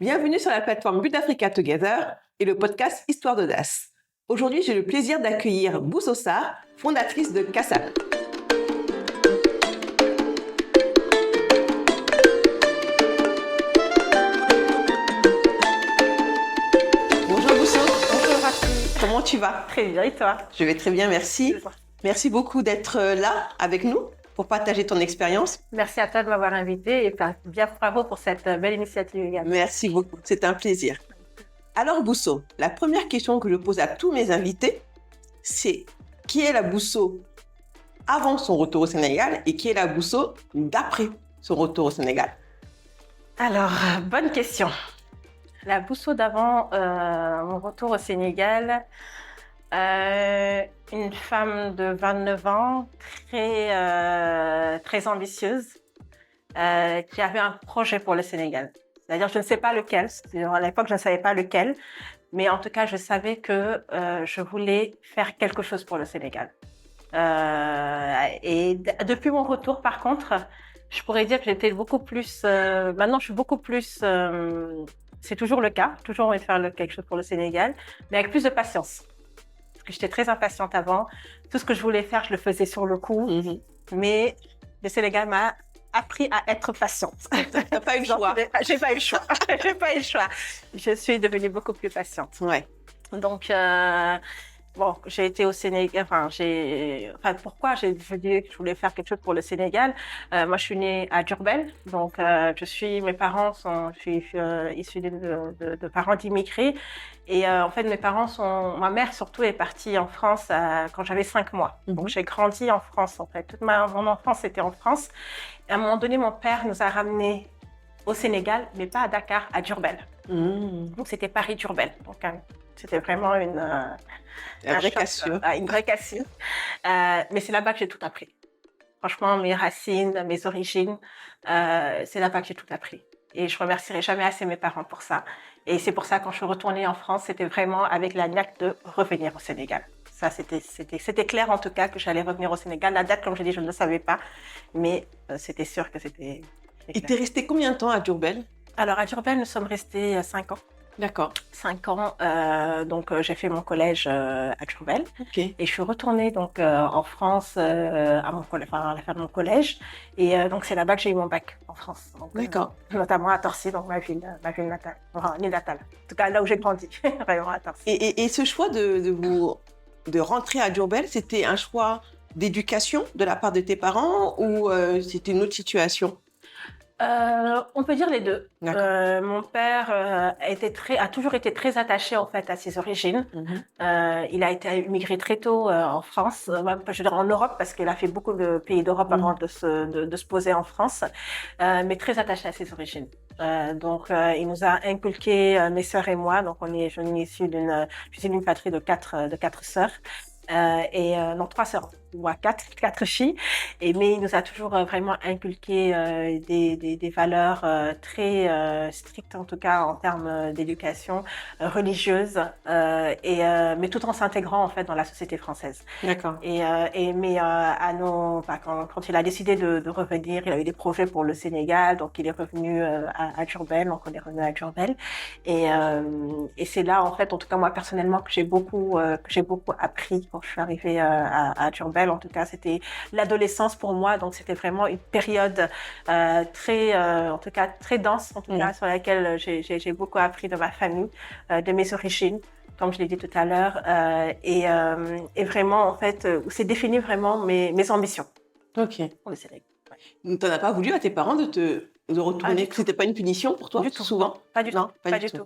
Bienvenue sur la plateforme Build Africa Together et le podcast Histoire d'audace. Aujourd'hui, j'ai le plaisir d'accueillir Bousso Sarr, fondatrice de Kassab. Bonjour Bousso. Bonjour Rafi. Comment tu vas? Très bien, et toi? Je vais très bien, merci. Merci beaucoup d'être là avec nous pour partager ton expérience. Merci à toi de m'avoir invité et bien bravo pour cette belle initiative également. Merci beaucoup, c'est un plaisir. Alors Bousso, la première question que je pose à tous mes invités, c'est qui est la Bousso avant son retour au Sénégal et qui est la Bousso d'après son retour au Sénégal? Alors, bonne question. La Bousso d'avant mon retour au Sénégal, une femme de 29 ans, très ambitieuse, qui avait un projet pour le Sénégal. C'est-à-dire, je ne sais pas lequel. À l'époque, je ne savais pas lequel. Mais en tout cas, je savais que je voulais faire quelque chose pour le Sénégal. Depuis mon retour, par contre, je pourrais dire que j'étais beaucoup plus... maintenant, je suis beaucoup plus... c'est toujours le cas. Toujours envie de faire quelque chose pour le Sénégal, mais avec plus de patience. Parce que j'étais très impatiente avant. Tout ce que je voulais faire, je le faisais sur le coup. Mais le Sénégal m'a appris à être patiente. T'as pas eu le choix. J'ai pas eu le choix. J'ai pas eu le choix. Je suis devenue beaucoup plus patiente. Ouais. Donc, bon, j'ai été au Sénégal. Pourquoi j'ai dit que je voulais faire quelque chose pour le Sénégal? Moi, je suis née à Diourbel. Donc, je suis issue de parents d'immigrés. Et en fait, ma mère surtout est partie en France quand j'avais 5 mois. Donc, j'ai grandi en France, en fait. Toute mon enfance était en France. Et à un moment donné, mon père nous a ramenés au Sénégal, mais pas à Dakar, à Diourbel. Donc, c'était Paris-Diourbel. Donc, c'était vraiment une vraie cassure. Une vraie cassure. Mais c'est là-bas que j'ai tout appris. Franchement, mes racines, mes origines, c'est là-bas que j'ai tout appris. Et je remercierai jamais assez mes parents pour ça. Et c'est pour ça, quand je suis retournée en France, c'était vraiment avec la niaque de revenir au Sénégal. Ça, c'était clair, en tout cas, que j'allais revenir au Sénégal. La date, comme je dis, je ne le savais pas. Mais c'était sûr que c'était clair. Et t'es restée combien de temps à Diourbel? Alors, à Diourbel, nous sommes restés 5 ans. D'accord. 5 ans. Donc, j'ai fait mon collège à Diourbel. Okay. Et je suis retournée donc, en France à la fin de mon collège. Et donc, c'est là-bas que j'ai eu mon bac en France. Donc, d'accord. Notamment à Torcy, donc ma ville natale. Enfin, l'île natale. En tout cas, là où j'ai grandi, vraiment à Torcy. Et ce choix de rentrer à Diourbel, c'était un choix d'éducation de la part de tes parents ou c'était une autre situation? On peut dire les deux. Mon père a toujours été très attaché en fait à ses origines. Il a été immigré très tôt en France, je veux dire en Europe parce qu'il a fait beaucoup de pays d'Europe avant de se poser en France, mais très attaché à ses origines. Donc il nous a inculqué mes sœurs et moi. Donc je suis issue d'une patrie de quatre sœurs. Non, 3 sœurs, ou 4 filles. Mais il nous a toujours vraiment inculqué des valeurs très strictes, en tout cas en termes d'éducation religieuse, mais tout en s'intégrant en fait dans la société française. D'accord. Quand il a décidé de revenir, il a eu des projets pour le Sénégal, donc il est revenu à Diourbel, donc on est revenu à Diourbel. Et c'est là, en fait, en tout cas moi personnellement, que j'ai beaucoup appris quand je suis arrivée à Diourbel. En tout cas, c'était l'adolescence pour moi, donc c'était vraiment une période très dense, en tout cas, sur laquelle j'ai beaucoup appris de ma famille, de mes origines, comme je l'ai dit tout à l'heure, et vraiment, en fait, c'est défini vraiment mes ambitions. Ok. Pour le Sénégal. Ouais. Tu n'en as pas voulu à tes parents de retourner, que c'était pas une punition pour toi, du tout. souvent? Pas du tout.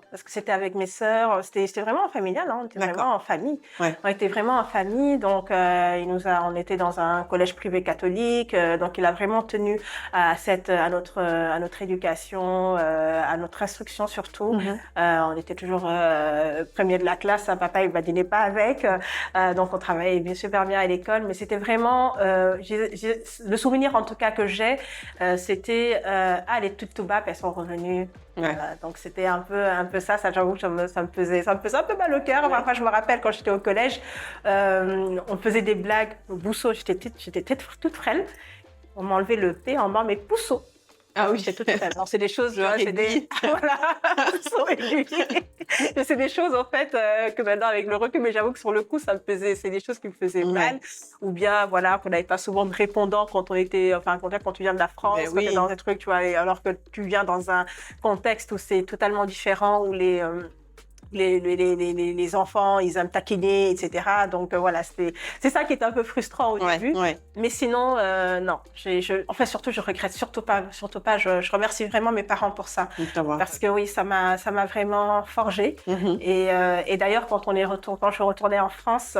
Parce que c'était avec mes sœurs, c'était vraiment familial, hein. On était vraiment en famille. Ouais. On était vraiment en famille, donc on était dans un collège privé catholique, donc il a vraiment tenu à notre éducation, à notre instruction surtout. On était toujours premier de la classe, hein, papa il badinait pas avec, donc on travaillait bien super bien à l'école, mais c'était vraiment le souvenir en tout cas que j'ai, c'était les toutes tout bas, elles sont revenues. Donc c'était un peu ça j'avoue que ça me faisait un peu mal au cœur. Enfin, je me rappelle quand j'étais au collège, on faisait des blagues au Bousso, j'étais toute frêle, on m'enlevait le P en bas, mais Pousso. Ah oui. C'est tout à fait. Alors, c'est des choses, Genre c'est des, aiguille. voilà, sont aiguilles. C'est des choses, en fait, que maintenant, avec le recul, mais j'avoue que sur le coup, ça me faisait, c'est des choses qui me faisaient mal. Ouais. Ou bien, voilà, qu'on n'avait pas souvent de répondants quand on était, enfin, quand tu viens de la France, Ben quand tu es oui. dans des trucs, tu vois, alors que tu viens dans un contexte où c'est totalement différent, où les enfants, ils aiment taquiner, etc. Donc voilà, c'est ça qui est un peu frustrant au début. Ouais. Mais sinon, non. En fait, surtout, je regrette surtout pas. Je remercie vraiment mes parents pour ça. Parce que oui, ça m'a vraiment forgée. Et d'ailleurs, quand je suis retournée en France,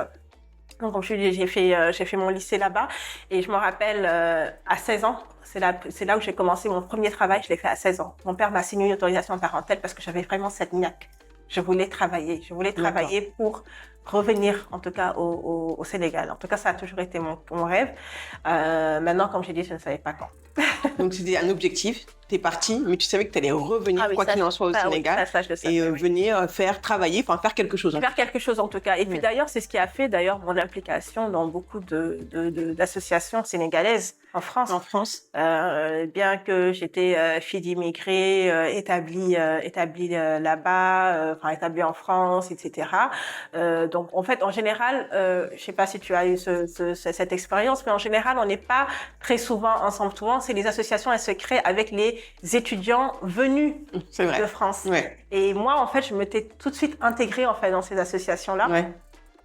donc, comme je dis, j'ai fait mon lycée là-bas. Et je me rappelle, à 16 ans, c'est là où j'ai commencé mon premier travail. Je l'ai fait à 16 ans. Mon père m'a signé une autorisation parentale parce que j'avais vraiment cette niaque. Je voulais travailler. Je voulais travailler pour revenir, en tout cas, au Sénégal. En tout cas, ça a toujours été mon rêve. Maintenant, comme j'ai dit, je ne savais pas quand. Donc, c'était un objectif. Tu es parti, mais tu savais que tu allais revenir, quoi qu'il en soit, au Sénégal. Oui, ça, je le savais, et venir travailler, enfin faire quelque chose. Faire quelque chose, en tout cas. Et puis d'ailleurs, c'est ce qui a fait mon implication dans beaucoup d'associations sénégalaises en France. En France. Bien que j'étais fille d'immigrés, établie là-bas, établie en France, etc. Donc, en fait, en général, je sais pas si tu as eu cette expérience, mais en général, on n'est pas très souvent ensemble. Souvent, c'est les associations, elles se créent avec les étudiants venus de France. Ouais. Et moi, en fait, je m'étais tout de suite intégrée en fait dans ces associations-là. Ouais.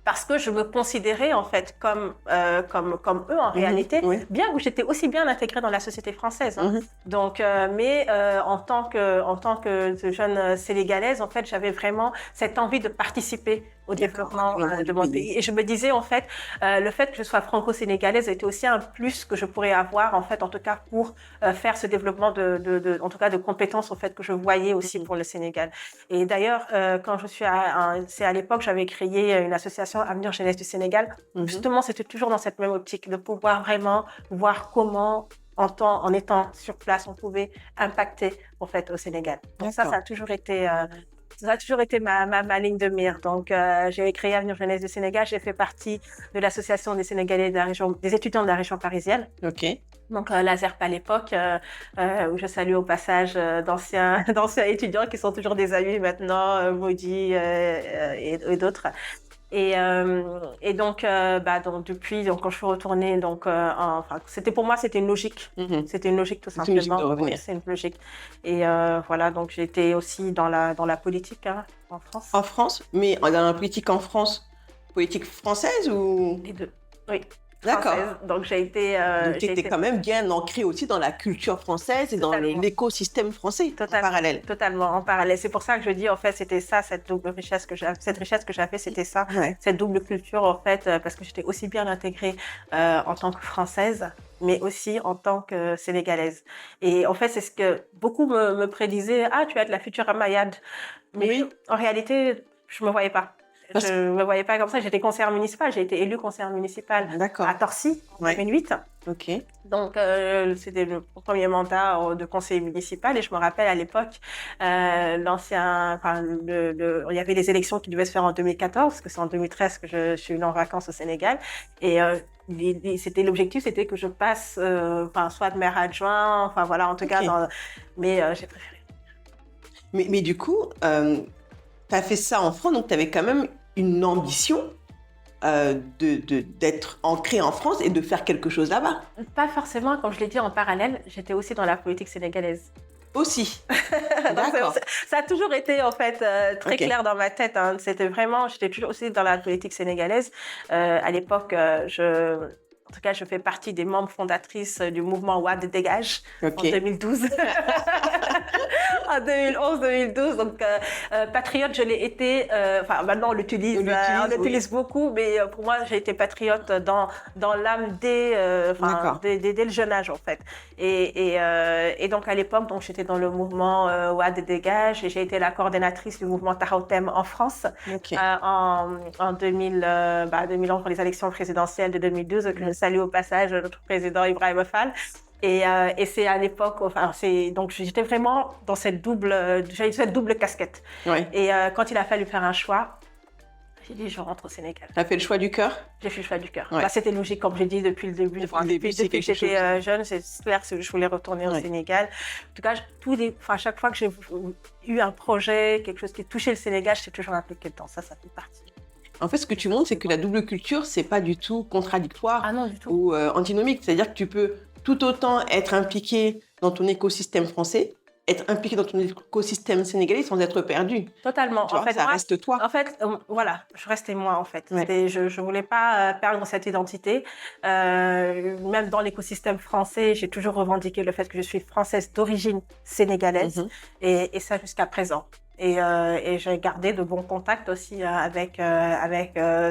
Parce que je me considérais en fait comme eux en réalité, bien que j'étais aussi bien intégrée dans la société française. Hein. Donc, mais en tant que jeune sénégalaise, en fait, j'avais vraiment cette envie de participer au développement de mon pays. Et je me disais en fait, le fait que je sois franco-sénégalaise était aussi un plus que je pourrais avoir en fait, en tout cas pour faire ce développement en tout cas de compétences en fait que je voyais aussi pour le Sénégal. Et d'ailleurs, quand c'est à l'époque, j'avais créé une association Avenir Jeunesse du Sénégal. Justement, c'était toujours dans cette même optique de pouvoir vraiment voir comment, en étant sur place, on pouvait impacter en fait au Sénégal. Donc ça a toujours été ma ligne de mire. Donc, j'ai créé Avenir Jeunesse du Sénégal. J'ai fait partie de l'association des Sénégalais des étudiants de la région parisienne. Ok. Donc, l'ASERP à l'époque, où je salue au passage d'anciens étudiants qui sont toujours des amis maintenant, Maudit et d'autres. Et donc depuis quand je suis retournée pour moi c'était une logique. C'était une logique tout simplement. C'est une logique de revenir. C'est une logique. Et voilà, donc j'ai été aussi dans la politique en France. En France, mais dans la politique en France, politique française ou les deux. Oui. D'accord. Donc j'ai été. Donc tu étais quand même bien ancrée aussi dans la culture française et dans l'écosystème français en parallèle. Totalement en parallèle. C'est pour ça que je dis en fait c'était ça cette richesse que j'avais, c'était ça, cette double culture en fait, parce que j'étais aussi bien intégrée en tant que française, mais aussi en tant que sénégalaise. Et en fait c'est ce que beaucoup me prédisaient, tu as de la future Amayad. Mais en réalité je me voyais pas. Je ne me voyais pas comme ça. J'étais conseillère municipale. J'ai été élue conseillère municipale à Torcy en 2008. Ok. Donc, c'était le premier mandat de conseiller municipal. Et je me rappelle à l'époque, il y avait les élections qui devaient se faire en 2014, parce que c'est en 2013 que je suis venue en vacances au Sénégal. Et l'objectif, c'était que je passe soit de maire adjoint, en tout cas. Mais j'ai préféré. Mais du coup, tu as fait ça en France, donc tu avais quand même une ambition d'être ancrée en France et de faire quelque chose là-bas. Pas forcément, comme je l'ai dit en parallèle, j'étais aussi dans la politique sénégalaise. Aussi. D'accord. Ça a toujours été en fait très clair dans ma tête. Hein. J'étais toujours aussi dans la politique sénégalaise. À l'époque, en tout cas, je fais partie des membres fondatrices du mouvement Ouad Dégage en 2012. En 2011-2012. Donc, patriote, je l'ai été. Maintenant, on l'utilise beaucoup, mais pour moi, j'ai été patriote dans l'âme dès le jeune âge, en fait. Et donc, à l'époque, j'étais dans le mouvement Ouad Dégage et j'ai été la coordonnatrice du mouvement Tahotem en France en 2011 pour les élections présidentielles de 2012. Que je salue au passage notre président Ibrahima Fall. Et c'est à l'époque, donc j'étais vraiment dans cette double casquette. Ouais. Et quand il a fallu faire un choix, J'ai dit, je rentre au Sénégal. Tu as fait le choix du cœur? J'ai fait le choix du cœur. Ouais. Bah, c'était logique, comme j'ai dit depuis le début. Depuis le début, c'est depuis que quelque j'étais jeune, c'est clair que je voulais retourner au Ouais. Sénégal. En tout cas, chaque fois que j'ai eu un projet, quelque chose qui touchait le Sénégal, j'étais toujours impliquée dedans. Ça fait partie. En fait, ce que tu montres, c'est que la double culture, c'est pas du tout contradictoire Ah non, du tout. ou antinomique. C'est-à-dire que tu peux tout autant être impliqué dans ton écosystème français, être impliqué dans ton écosystème sénégalais sans être perdu. Totalement. Tu vois, ça reste toi. En fait, voilà, je restais moi, en fait. Ouais. Je voulais pas perdre cette identité. Même dans l'écosystème français, j'ai toujours revendiqué le fait que je suis française d'origine sénégalaise. Et ça jusqu'à présent. Et j'ai gardé de bons contacts aussi avec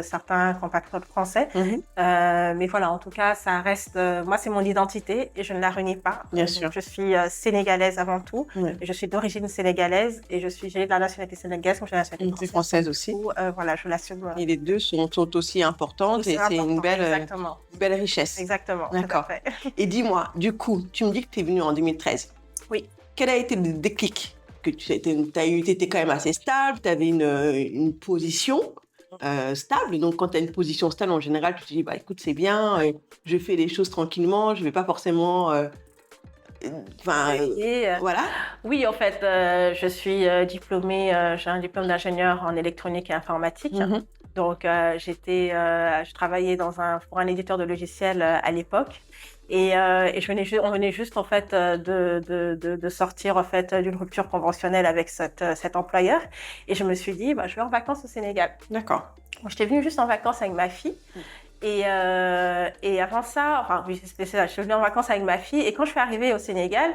certains compatriotes français. Mais voilà, en tout cas, ça reste... moi, c'est mon identité et je ne la renie pas. Bien sûr. Je suis sénégalaise avant tout. Et je suis d'origine sénégalaise et j'ai de la nationalité sénégalaise comme j'ai la nationalité française aussi. Voilà, je l'assume. Et les deux sont aussi importantes et c'est une belle richesse. Exactement. D'accord. Et dis-moi, du coup, tu me dis que tu es venue en 2013. Oui. Quel a été le déclic? Que tu étais quand même assez stable, tu avais une position stable. Donc, quand tu as une position stable, en général, tu te dis, bah, écoute, c'est bien, je fais les choses tranquillement, je ne vais pas forcément... voilà. Oui, en fait, je suis diplômée, j'ai un diplôme d'ingénieur en électronique et informatique. Donc, je travaillais pour un éditeur de logiciels à l'époque. Et on venait juste en fait de sortir en fait d'une rupture conventionnelle avec cet employeur. Et je me suis dit, bah, je vais en vacances au Sénégal. D'accord. Donc, j'étais venue juste en vacances avec ma fille. Et avant ça, enfin oui, c'était ça. Je suis venue en vacances avec ma fille. Et quand je suis arrivée au Sénégal,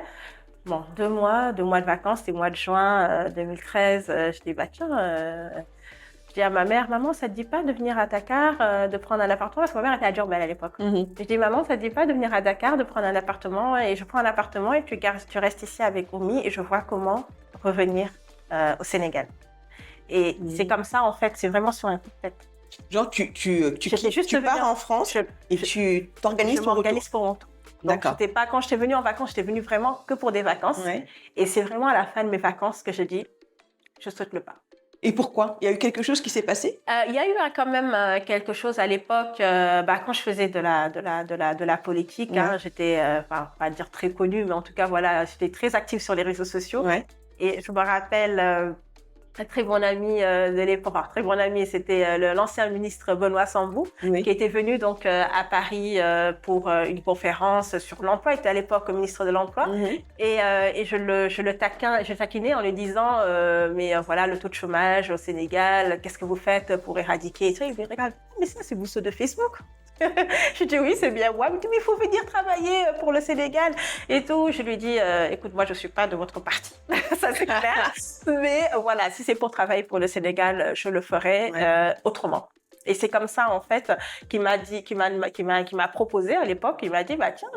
bon, 2 mois de vacances, c'était le mois de juin 2013. Je dis, bah tiens. Je dis à ma mère, maman, ça te dit pas de venir à Dakar, de prendre un appartement? Parce que ma mère était à Diourbel à l'époque. Je dis, maman, ça te dit pas de venir à Dakar, de prendre un appartement? Et je prends un appartement et tu restes ici avec Oumi et je vois comment revenir au Sénégal. Et c'est comme ça, en fait, c'est vraiment sur un coup de tête. Genre, tu pars en France et tu t'organises pour mon tour. D'accord. Quand j'étais venue en vacances, j'étais venue vraiment que pour des vacances. Ouais. Et c'est vraiment à la fin de mes vacances que je dis, je saute le pas. Et pourquoi? Il y a eu quelque chose qui s'est passé? Il y a eu quand même quelque chose à l'époque. Quand je faisais de la politique, j'étais, pas dire très connue, mais en tout cas, voilà, j'étais très active sur les réseaux sociaux. Ouais. Et je me rappelle un très bon ami de l'époque, très bon ami, c'était l'ancien ministre Benoît Sambou, qui était venu donc à Paris pour une conférence sur l'emploi. Il était à l'époque ministre de l'emploi, et je taquinais en lui disant mais voilà, le taux de chômage au Sénégal, qu'est-ce que vous faites pour éradiquer? Et tout. Il me regarde, mais ça c'est Bousso de Facebook. Je dis oui, c'est bien. Ouais, mais il faut venir travailler pour le Sénégal et tout. Je lui dis, écoute, moi je suis pas de votre parti, ça c'est clair. Mais voilà, si c'est pour travailler pour le Sénégal, je le ferai autrement. Et c'est comme ça en fait qu'il m'a proposé à l'époque. Il m'a dit, bah tiens,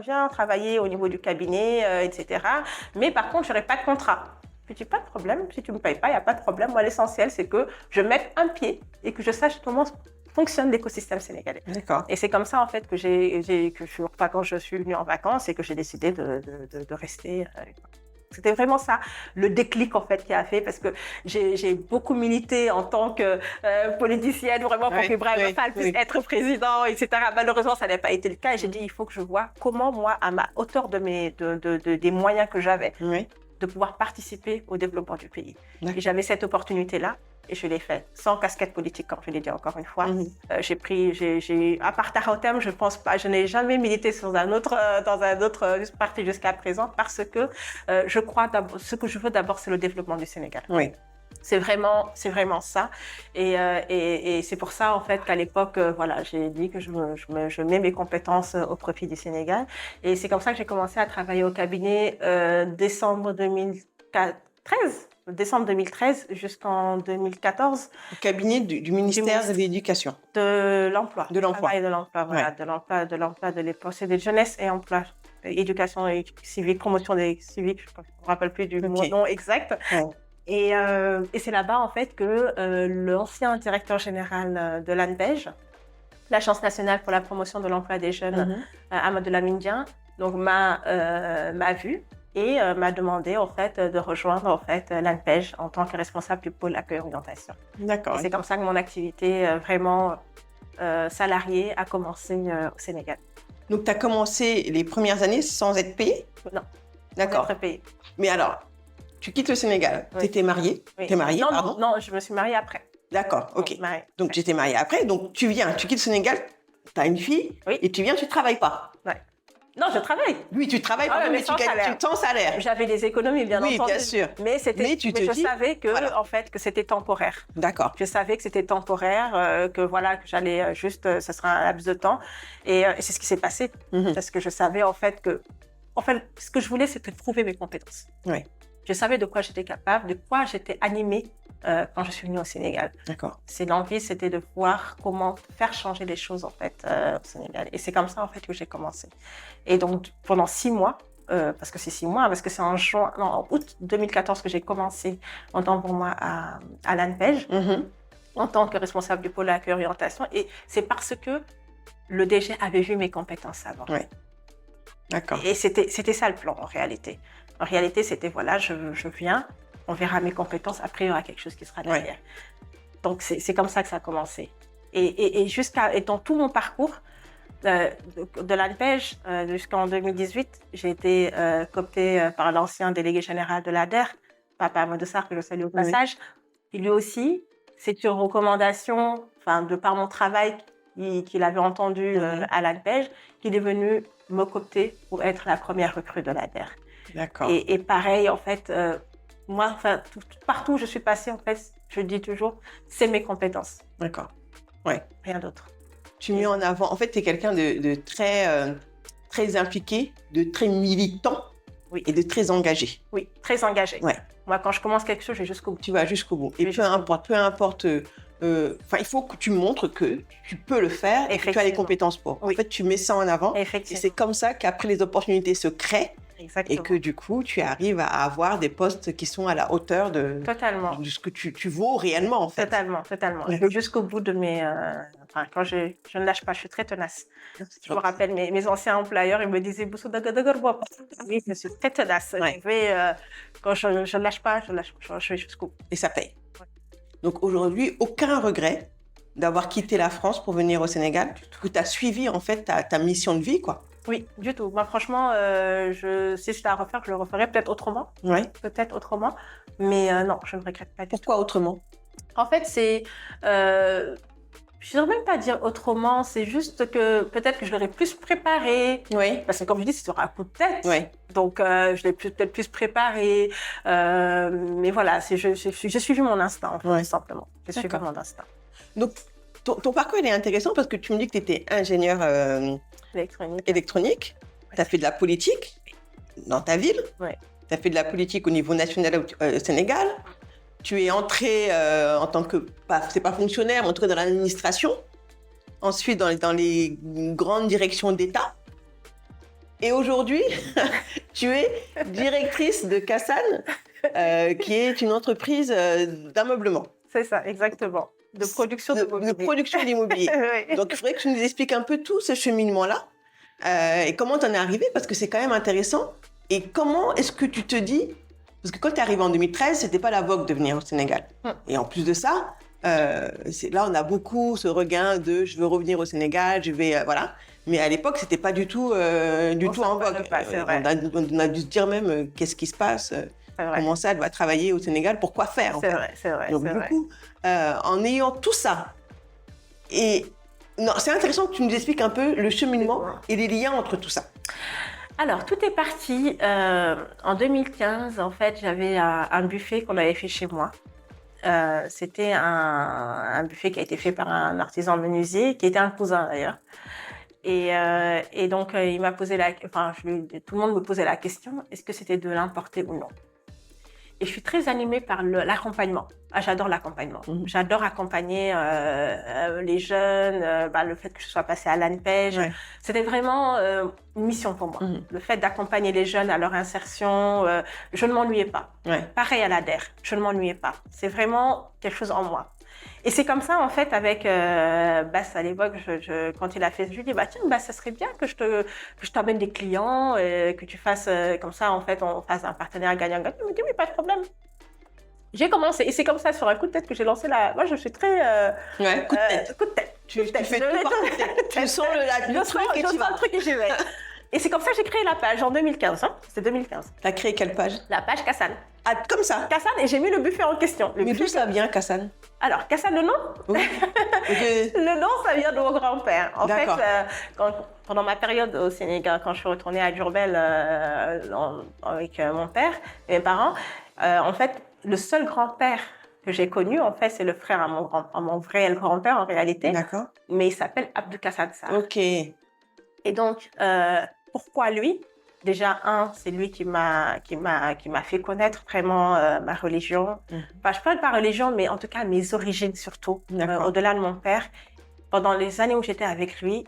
viens travailler au niveau du cabinet, etc. Mais par contre, j'aurai pas de contrat. Je dis pas de problème. Si tu me payes pas, il y a pas de problème. Moi, l'essentiel c'est que je mette un pied et que je sache comment fonctionne l'écosystème sénégalais. D'accord. Et c'est comme ça en fait que quand je suis venue en vacances et que j'ai décidé de rester. C'était vraiment ça, le déclic en fait qui a fait, parce que j'ai beaucoup milité en tant que politicienne vraiment pour qu'Ibrahima Fall puisse être président, etc. Malheureusement, ça n'a pas été le cas et j'ai dit il faut que je vois comment moi, à ma hauteur des moyens que j'avais, de pouvoir participer au développement du pays. Et j'avais cette opportunité-là. Et je l'ai fait sans casquette politique, comme je l'ai dit encore une fois. À part Tahotem, je pense pas, je n'ai jamais milité dans un autre parti jusqu'à présent, parce que je crois ce que je veux d'abord, c'est le développement du Sénégal. Oui. C'est vraiment ça. Et c'est pour ça, en fait, qu'à l'époque, voilà, j'ai dit que je mets mes compétences au profit du Sénégal. Et c'est comme ça que j'ai commencé à travailler au cabinet décembre 2013 jusqu'en 2014. Au cabinet du ministère de l'Éducation. De l'emploi. De l'emploi. De l'emploi, voilà, de l'emploi de l'époque. C'est de jeunesse et emploi. Éducation et civique, promotion des civiques, je ne me rappelle plus du nom exact. Ouais. Et c'est là-bas, en fait, que l'ancien directeur général de l'ANPEJ, l'Agence nationale pour la promotion de l'emploi des jeunes, Amadou Lamine Dieng, donc m'a vu. et m'a demandé en fait de rejoindre en fait l'ANPEJ en tant que responsable du pôle accueil orientation. D'accord. Et c'est comme ça que mon activité vraiment salariée a commencé au Sénégal. Donc, tu as commencé les premières années sans être payée? Non, D'accord. sans être payée. Mais alors, tu quittes le Sénégal. Oui. Tu étais mariée? Oui. Tu es mariée, non, pardon? non, je me suis mariée après. D'accord, ok. Mariée. Donc, tu étais mariée après. Donc, tu viens, tu quittes le Sénégal, tu as une fille, Oui. et tu viens, tu ne travailles pas. Ouais. Non, je travaille. Oui, tu travailles, Ah ouais, pardon, mais mais tu sans gagnes salaire. sans salaire. J'avais des économies, bien Oui, entendu. bien sûr. Mais je dis, savais que, voilà. en fait, que c'était temporaire. D'accord. Je savais que c'était temporaire, que voilà, que j'allais juste, ce sera un laps de temps. Et c'est ce qui s'est passé. Parce que je savais, en fait, ce que je voulais, c'était prouver mes compétences. Oui. Je savais de quoi j'étais capable, de quoi j'étais animée quand je suis venue au Sénégal. D'accord. L'envie, c'était de voir comment faire changer les choses, en fait, au Sénégal. Et c'est comme ça, en fait, que j'ai commencé. Et donc, pendant 6 mois, parce que c'est 6 mois, parce que c'est en août 2014 que j'ai commencé en tant pour moi à l'ANPEJ, en tant que responsable du pôle accueil orientation. Et c'est parce que le DG avait vu mes compétences avant. Oui. D'accord. Et c'était ça le plan, en réalité. En réalité, c'était, voilà, je viens, on verra mes compétences, après, il y aura quelque chose qui sera derrière. Ouais. Donc, c'est comme ça que ça a commencé. Et dans tout mon parcours de l'ANPEJ jusqu'en 2018, j'ai été cooptée par l'ancien délégué général de l'ADER, Papa Amadou Sarr, que je salue au passage. Et lui aussi, c'est une recommandation, de par mon travail qu'il avait entendu à l'ANPEJ, qu'il est venu me coopter pour être la première recrue de l'ADER. D'accord. Et pareil, en fait, moi, partout où je suis passée, en fait, je dis toujours, c'est mes compétences. D'accord. Ouais. Rien d'autre. Tu mets en avant, en fait, tu es quelqu'un de très impliqué, de très militant, oui, et de très engagé. Oui, très engagé. Ouais. Moi, quand je commence quelque chose, je vais jusqu'au bout. Tu vas jusqu'au bout. Et peu importe, il faut que tu montres que tu peux le faire et que tu as les compétences pour. Oui. En fait, tu mets ça en avant. Et c'est comme ça qu'après, les opportunités se créent. Exactement. Et que du coup, tu arrives à avoir des postes qui sont à la hauteur de ce que tu vaux réellement, en fait. Totalement. Je vais jusqu'au bout de mes... quand je ne lâche pas, je suis très tenace. Je me rappelle, mes anciens employeurs, ils me disaient « Boussou dagadagor bois ». Oui, je suis très tenace. Ouais. Quand je ne lâche pas, je vais jusqu'au bout. Et ça paye. Ouais. Donc aujourd'hui, aucun regret d'avoir quitté la France pour venir au Sénégal, que tu as suivi en fait ta mission de vie, quoi. Oui, du tout. Moi, franchement, si c'était à refaire, je le referais peut-être autrement. Oui. Peut-être autrement. Mais non, je ne regrette pas. Pourquoi autrement? En fait, c'est... je ne saurais même pas dire autrement. C'est juste que peut-être que je l'aurais plus préparé. Oui. Parce que comme je dis, c'est sur un coup de tête. Oui. Donc, je l'ai peut-être plus préparé. Mais voilà, j'ai suivi mon instinct, en fait, tout simplement. J'ai suivi mon instinct. Donc, ton parcours, il est intéressant parce que tu me dis que tu étais ingénieur... électronique. Tu as fait de la politique dans ta ville. Ouais. Tu as fait de la politique au niveau national au Sénégal. Tu es entré en tant que, c'est pas fonctionnaire, mais entré dans l'administration. Ensuite, dans les grandes directions d'État. Et aujourd'hui, tu es directrice de Kassan, qui est une entreprise d'ameublement. C'est ça, exactement. De production d'immobilier. Oui. Donc, il faudrait que tu nous expliques un peu tout ce cheminement-là et comment tu en es arrivé, parce que c'est quand même intéressant. Et comment est-ce que tu te dis, parce que quand tu es arrivé en 2013, c'était pas la vogue de venir au Sénégal. Et en plus de ça, là, on a beaucoup ce regain de je veux revenir au Sénégal, je vais, voilà. Mais à l'époque, c'était pas du tout en vogue. On a dû se dire même qu'est-ce qui se passe. Comment ça, elle va travailler au Sénégal, pourquoi faire? C'est vrai. Donc, du coup, en ayant tout ça, c'est intéressant que tu nous expliques un peu le cheminement et les liens entre tout ça. Alors, tout est parti en 2015. En fait, j'avais un buffet qu'on avait fait chez moi. C'était un buffet qui a été fait par un artisan menuisier, qui était un cousin d'ailleurs. Et donc, il m'a posé tout le monde me posait la question, est-ce que c'était de l'importer ou non? Et je suis très animée par l'accompagnement. J'adore l'accompagnement. J'adore accompagner les jeunes, le fait que je sois passée à l'ANPEJ. Ouais. C'était vraiment une mission pour moi. Le fait d'accompagner les jeunes à leur insertion, je ne m'ennuyais pas. Ouais. Pareil à l'ADER, je ne m'ennuyais pas. C'est vraiment quelque chose en moi. Et c'est comme ça, en fait, avec Bass à l'époque, quand il a fait, je lui dis, bah tiens, bah, ça serait bien que je t'amène des clients, que tu fasses comme ça, en fait, on fasse un partenariat gagnant-gagnant. Il me dit, oui, pas de problème. J'ai commencé, et c'est comme ça, sur un coup de tête, que j'ai lancé la. Moi, je suis très. Ouais, coup de tête. Coup de tête. Tu fais tout par coup de tête. Tu sens le truc et tu vas. Le truc et j'y vais. Et c'est comme ça que j'ai créé la page en 2015. Hein. C'était 2015. T'as créé quelle page? La page Kassan. Ah, comme ça. Kassan, et j'ai mis le buffet en question. Mais d'où ça vient, Kassan? Alors, Kassan, le nom? Oui. Le nom, ça vient de mon grand-père. En fait, D'accord. pendant ma période au Sénégal, quand je suis retournée à Diourbel avec mon père et mes parents, en fait, le seul grand-père que j'ai connu, en fait, c'est le frère à mon réel grand-père, en réalité. D'accord. Mais il s'appelle Abdou Kassan Sarr. Ok. Et donc, pourquoi lui? Déjà, c'est lui qui m'a fait connaître vraiment ma religion. Enfin, je parle pas religion, mais en tout cas mes origines surtout, au-delà de mon père. Pendant les années où j'étais avec lui,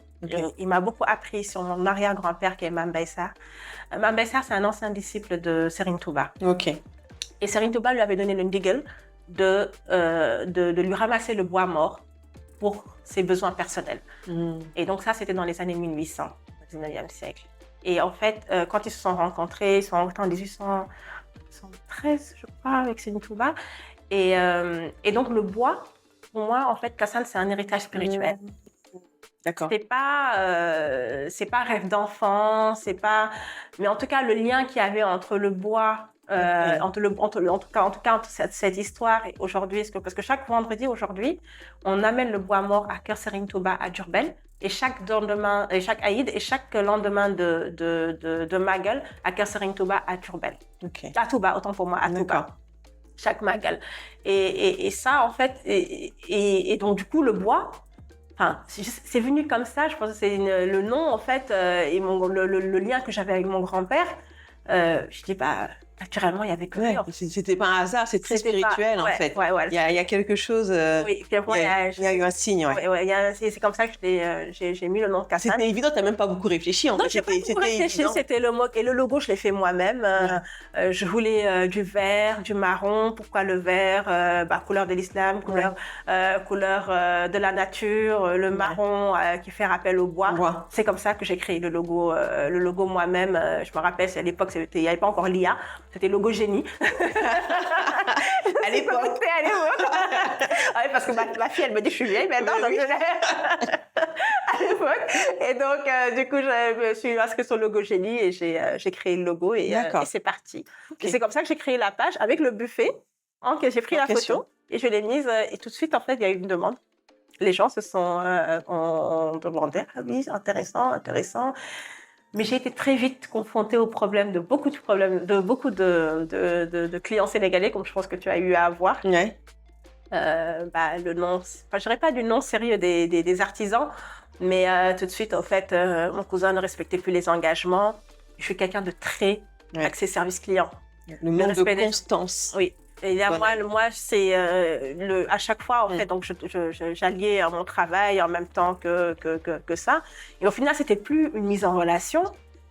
il m'a beaucoup appris sur mon arrière-grand-père qui est Mame Baye Sarr. Mame Baye Sarr, c'est un ancien disciple de Serigne Touba. Ok. Et Serigne Touba lui avait donné le ndigal de lui ramasser le bois mort pour ses besoins personnels. Et donc ça, c'était dans les années 1800, au 19e siècle. Et en fait, quand ils se sont rencontrés en 1813, je crois, avec Serigne Touba. Et donc le bois, pour moi, en fait, Kassan, c'est un héritage spirituel. D'accord. C'est pas rêve d'enfant, c'est pas. Mais en tout cas, le lien qu'il y avait entre le bois, entre cette histoire et aujourd'hui, parce que chaque vendredi aujourd'hui, on amène le bois mort à Kër Serigne Touba à Diourbel, et chaque lendemain, et chaque Aïd, et chaque lendemain de Magal à Kër Serigne Touba à Diourbel. Okay. À Touba, autant pour moi, à Touba. Chaque Magal. Et ça, en fait, et donc du coup, le bois. Enfin, c'est venu comme ça, je pense que c'est le nom, en fait, et le lien que j'avais avec mon grand-père. Je dis, bah, naturellement, il y avait que lui. C'était pas un hasard, c'est très spirituel, en fait. Ouais. Il y a quelque chose. Oui, il y a eu un signe, c'est comme ça que j'ai mis le nom de Kassan. C'était évident, tu n'as même pas beaucoup réfléchi, en fait. Non, j'ai pas beaucoup réfléchi, c'était le mot. Et le logo, je l'ai fait moi-même. Je voulais du vert, du marron. Pourquoi le vert? Couleur de l'islam, couleur de la nature, le marron qui fait rappel au bois. C'est comme ça que j'ai créé le logo moi-même. Je me rappelle, à l'époque, il n'y avait pas encore l'IA. C'était logo génie. À l'époque. Ouais, parce que ma fille, elle me dit, je suis vieille maintenant. Donc à l'époque. Et donc, du coup, je me suis inscrite sur le logo génie et j'ai créé le logo et c'est parti. Okay. Et c'est comme ça que j'ai créé la page avec le buffet. J'ai pris la photo et je l'ai mise. Et tout de suite, en fait, il y a eu une demande. Les gens ont demandé, ah oui, intéressant. Mais j'ai été très vite confrontée aux problèmes de beaucoup de clients sénégalais, comme je pense que tu as eu à avoir. Ouais. Le nom, je dirais pas du nom sérieux des artisans, mais tout de suite, en fait, mon cousin ne respectait plus les engagements. Je suis quelqu'un de très axé service client. Le manque de constance. Oui. Et là, moi, c'est à chaque fois, en fait, donc j'alliais mon travail en même temps que ça. Et au final, c'était plus une mise en relation,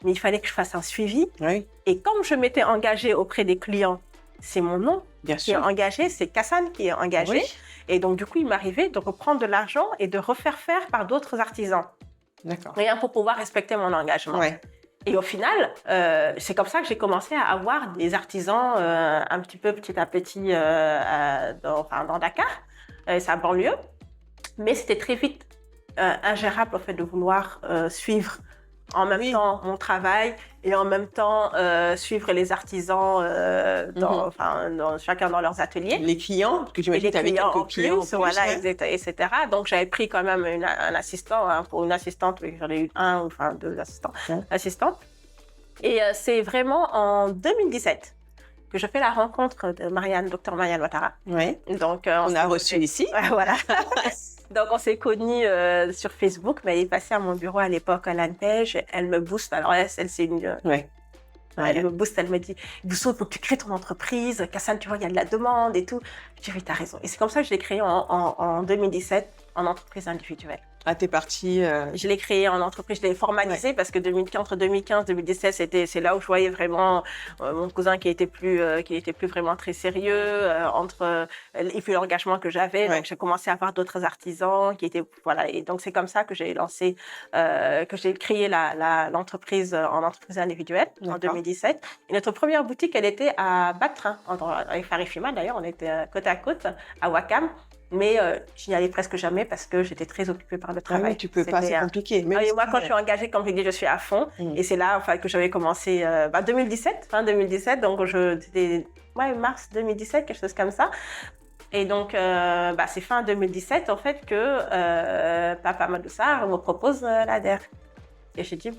mais il fallait que je fasse un suivi. Oui. Et comme je m'étais engagée auprès des clients, c'est mon nom qui est engagé, c'est Kassan qui est engagé. Oui. Et donc, du coup, il m'arrivait de reprendre de l'argent et de refaire faire par d'autres artisans. D'accord. Rien pour pouvoir respecter mon engagement. Ouais. Et au final, c'est comme ça que j'ai commencé à avoir des artisans un petit à petit dans Dakar, sa banlieue. Mais c'était très vite ingérable en fait, de vouloir suivre en même temps mon travail et en même temps suivre les artisans chacun dans leurs ateliers. Les clients, parce que j'imagine que tu avais quelques clients en plus, voilà, etc. Donc j'avais pris quand même un assistant, pour une assistante, j'en ai eu deux assistantes. Et c'est vraiment en 2017 que je fais la rencontre de Dr Marianne Ouattara. Oui. Donc on a reçu ici. Voilà. Donc, on s'est connus sur Facebook, mais elle est passée à mon bureau à l'époque à l'Antège. Elle me booste. Alors, elle c'est une... Elle me booste, elle me dit « Bousso, il faut que tu crées ton entreprise. Kassan, tu vois, il y a de la demande et tout. » Je dis « Oui, tu as raison. » Et c'est comme ça que je l'ai créée en 2017 en entreprise individuelle. Ah, t'es partie. Je l'ai créé en entreprise, je l'ai formalisé parce que entre 2015 et 2017, c'est là où je voyais vraiment mon cousin qui était plus vraiment très sérieux, et puis l'engagement que j'avais. Donc, j'ai commencé à voir d'autres artisans qui étaient, voilà. Et donc, c'est comme ça que j'ai lancé, que j'ai créé l'entreprise en entreprise individuelle en 2017. Et notre première boutique, elle était à Batrin, avec Farifima d'ailleurs, on était côte à côte à Ouakam. Mais je n'y allais presque jamais parce que j'étais très occupée par le travail. Ah oui, tu peux pas, c'est compliqué. Mais moi, quand je suis engagée, comme je dis, je suis à fond. Et c'est là que j'avais commencé, 2017, fin 2017. Donc, c'était mars 2017, quelque chose comme ça. Et donc, c'est fin 2017, en fait, que Papa Madoussar me propose l'ADER. Et j'ai dit,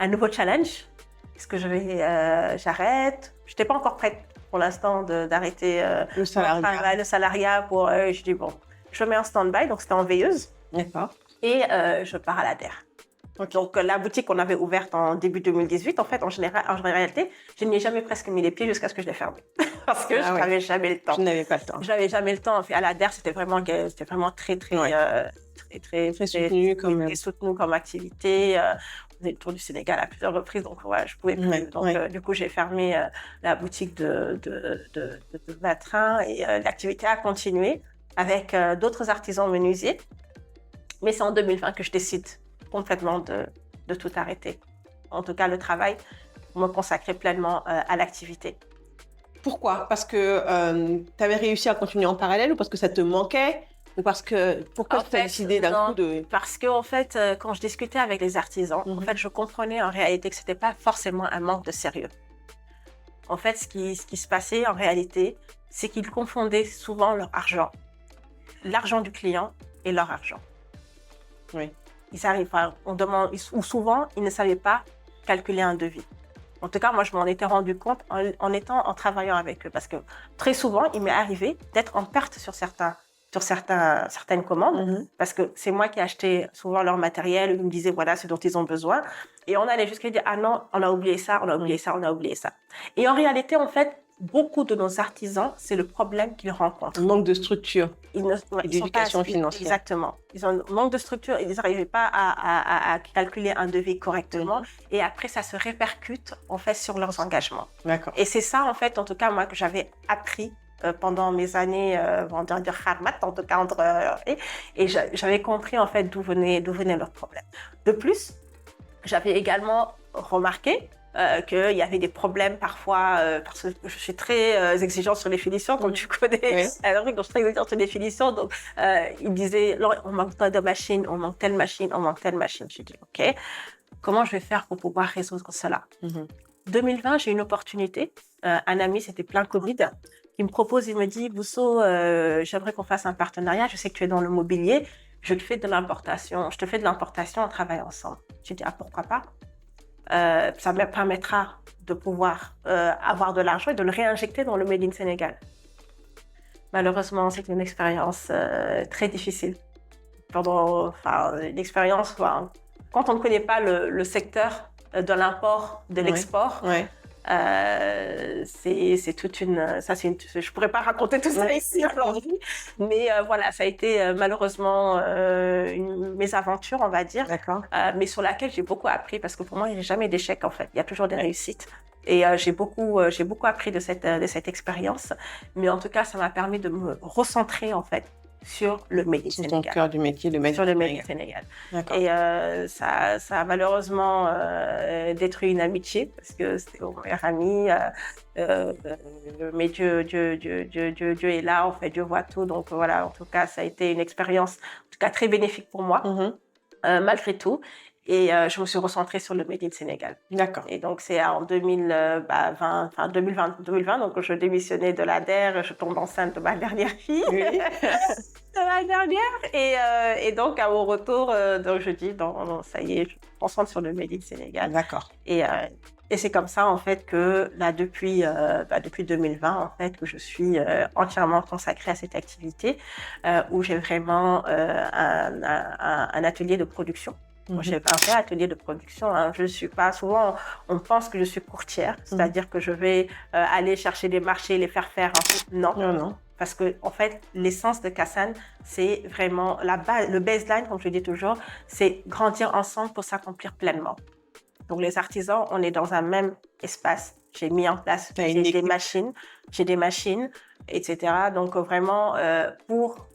un nouveau challenge. Est-ce que j'arrête? Je n'étais pas encore prête pour l'instant d'arrêter le salariat. Je dis, bon, je me mets en stand-by, donc c'était en veilleuse. D'accord. Et je pars à l'ADER. Okay. Donc, la boutique qu'on avait ouverte en début 2018, en fait, en réalité, je n'y ai jamais presque mis les pieds jusqu'à ce que je l'ai fermée. Parce que je n'avais jamais le temps. Je n'avais pas le temps. Je n'avais jamais le temps. En fait, à l'ADER, c'était vraiment très soutenu comme activité. On est le tour du Sénégal à plusieurs reprises, donc je pouvais plus. Donc, du coup, j'ai fermé la boutique de Batrin et l'activité a continué avec d'autres artisans menuisiers. Mais c'est en 2020 que je décide complètement de tout arrêter. En tout cas, le travail, me consacrer pleinement à l'activité. Pourquoi? Parce que tu avais réussi à continuer en parallèle ou parce que ça te manquait? Ou pourquoi tu as décidé d'un coup de... Parce que, en fait, quand je discutais avec les artisans, en fait, je comprenais en réalité que ce n'était pas forcément un manque de sérieux. En fait, ce qui se passait en réalité, c'est qu'ils confondaient souvent leur argent, l'argent du client et leur argent. Oui. Ou souvent, ils ne savaient pas calculer un devis. En tout cas, moi, je m'en étais rendu compte en travaillant avec eux. Parce que très souvent, il m'est arrivé d'être en perte sur certaines commandes, parce que c'est moi qui achetais souvent leur matériel, ils me disaient voilà ce dont ils ont besoin, et on allait jusqu'à dire ah non, on a oublié ça, on a oublié ça, on a oublié ça. Et en réalité, en fait, beaucoup de nos artisans, c'est le problème qu'ils rencontrent. Manque de structure et d'éducation financière. Exactement. Ils ont un manque de structure, ils n'arrivaient pas à calculer un devis correctement, et après, ça se répercute en fait sur leurs engagements. D'accord. Et c'est ça, en fait, en tout cas, moi, que j'avais appris pendant mes années de kharmat, en tout cas et j'avais compris en fait d'où venait leur problème. De plus, j'avais également remarqué qu'il y avait des problèmes parfois parce que je suis très exigeante sur les finitions, comme tu connais. Alors, donc, je suis très exigeante sur les finitions, donc ils disaient on manque pas de machine, on manque telle machine, on manque telle machine. J'ai dit ok, comment je vais faire pour pouvoir résoudre cela? 2020, j'ai une opportunité. Un ami, c'était plein Covid. Il me propose, il me dit, Bousso, j'aimerais qu'on fasse un partenariat. Je sais que tu es dans le mobilier. Je te fais de l'importation. On travaille ensemble. J'ai dit, pourquoi pas? Ça me permettra de pouvoir avoir de l'argent et de le réinjecter dans le Made in Sénégal. Malheureusement, c'est une expérience très difficile. Une expérience, quand on ne connaît pas le secteur de l'import, de l'export, c'est toute une... je pourrais pas raconter tout ça ici aujourd'hui, mais voilà, ça a été malheureusement une mésaventure, on va dire, mais sur laquelle j'ai beaucoup appris, parce que pour moi, il n'y a jamais d'échec en fait, il y a toujours des réussites. Et j'ai beaucoup appris de cette expérience, mais en tout cas, ça m'a permis de me recentrer en fait sur le Made in Sénégal. Ton cœur du métier, le Made in Sénégal. Et ça a malheureusement détruit une amitié, parce que c'était mon meilleur ami. Mais Dieu est là, en fait, Dieu voit tout. Donc voilà, en tout cas, ça a été une expérience en tout cas très bénéfique pour moi, malgré tout. Et je me suis recentrée sur le Made in Sénégal. D'accord. Et donc, c'est en 2020, donc je démissionnais de l'ADER, je tombe enceinte de ma dernière fille. Oui. De ma dernière. Et donc, à mon retour, donc je dis, non, ça y est, je me concentre sur le Made in Sénégal. D'accord. Et c'est comme ça, en fait, que là, depuis 2020, en fait, que je suis entièrement consacrée à cette activité où j'ai vraiment un atelier de production. Moi, j'ai un vrai atelier de production. Je suis pas souvent. On pense que je suis courtière, c'est-à-dire que je vais aller chercher des marchés, les faire faire. Non. Parce que, en fait, l'essence de Kassan, c'est vraiment la base, le baseline, comme je dis toujours, c'est grandir ensemble pour s'accomplir pleinement. Donc, les artisans, on est dans un même espace. J'ai mis en place j'ai des machines, etc. Donc, vraiment, pour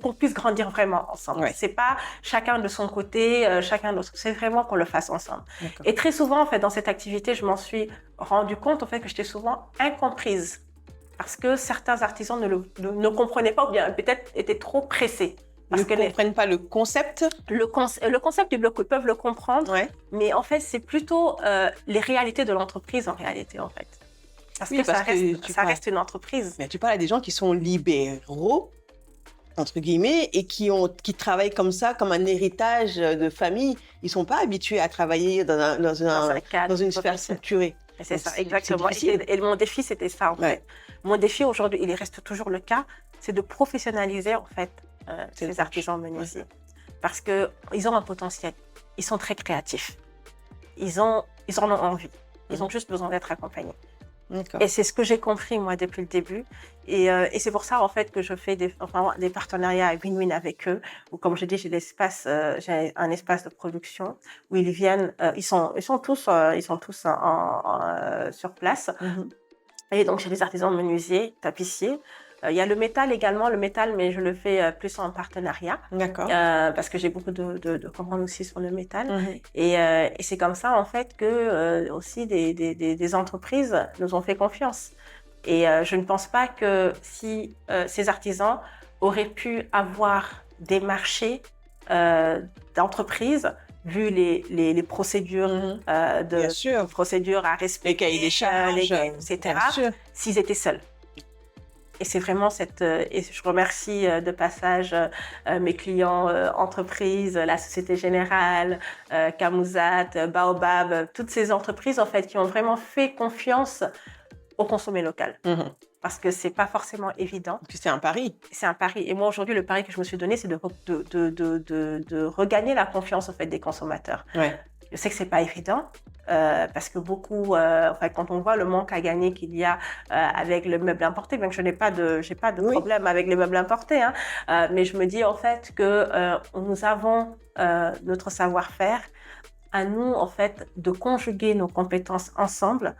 qu'on puisse grandir vraiment ensemble. Ouais. C'est pas chacun de son côté, c'est vraiment qu'on le fasse ensemble. D'accord. Et très souvent, en fait, dans cette activité, je m'en suis rendu compte, en fait, que j'étais souvent incomprise. Parce que certains artisans ne comprenaient pas ou bien peut-être étaient trop pressés. Parce qu'ils ne comprennent pas le concept. Le concept du bloc, ils peuvent le comprendre, Ouais. mais en fait, c'est plutôt les réalités de l'entreprise en réalité, en fait. Parce que ça reste une entreprise. Mais tu parles à des gens qui sont libéraux, entre guillemets, et qui travaillent comme ça, comme un héritage de famille. Ils ne sont pas habitués à travailler dans une sphère structurée. Et c'est ça, exactement. Et mon défi, c'était ça, en fait. Mon défi aujourd'hui, il reste toujours le cas, c'est de professionnaliser, en fait, ces artisans menuisiers. Parce qu'ils ont un potentiel. Ils sont très créatifs. Ils en ont envie. Ils ont juste besoin d'être accompagnés. Et c'est ce que j'ai compris, moi, depuis le début. Et c'est pour ça, en fait, que je fais des partenariats win-win avec eux. Où, comme je dis, j'ai un espace de production où ils viennent, ils sont tous sur place. Mm-hmm. Et donc, j'ai des artisans menuisiers, tapissiers. Il y a le métal également, mais je le fais plus en partenariat. D'accord. Parce que j'ai beaucoup de commandes aussi sur le métal. Mm-hmm. Et c'est comme ça, en fait, que aussi des entreprises nous ont fait confiance. Et je ne pense pas que si ces artisans auraient pu avoir des marchés d'entreprises, vu les procédures, procédures à respecter, les cahiers des charges, etc., s'ils étaient seuls. Et c'est vraiment et je remercie de passage mes clients entreprises, la Société Générale, Camusat, Baobab, toutes ces entreprises en fait qui ont vraiment fait confiance au consommé local. Mm-hmm. Parce que c'est pas forcément évident. Puis c'est un pari. C'est un pari. Et moi aujourd'hui, le pari que je me suis donné, c'est de regagner la confiance en fait des consommateurs. Ouais. Je sais que c'est pas évident. Parce que beaucoup, quand on voit le manque à gagner qu'il y a avec le meuble importé, bien que je n'ai pas de problème avec les meubles importés, hein, mais je me dis en fait que nous avons notre savoir-faire, à nous en fait de conjuguer nos compétences ensemble.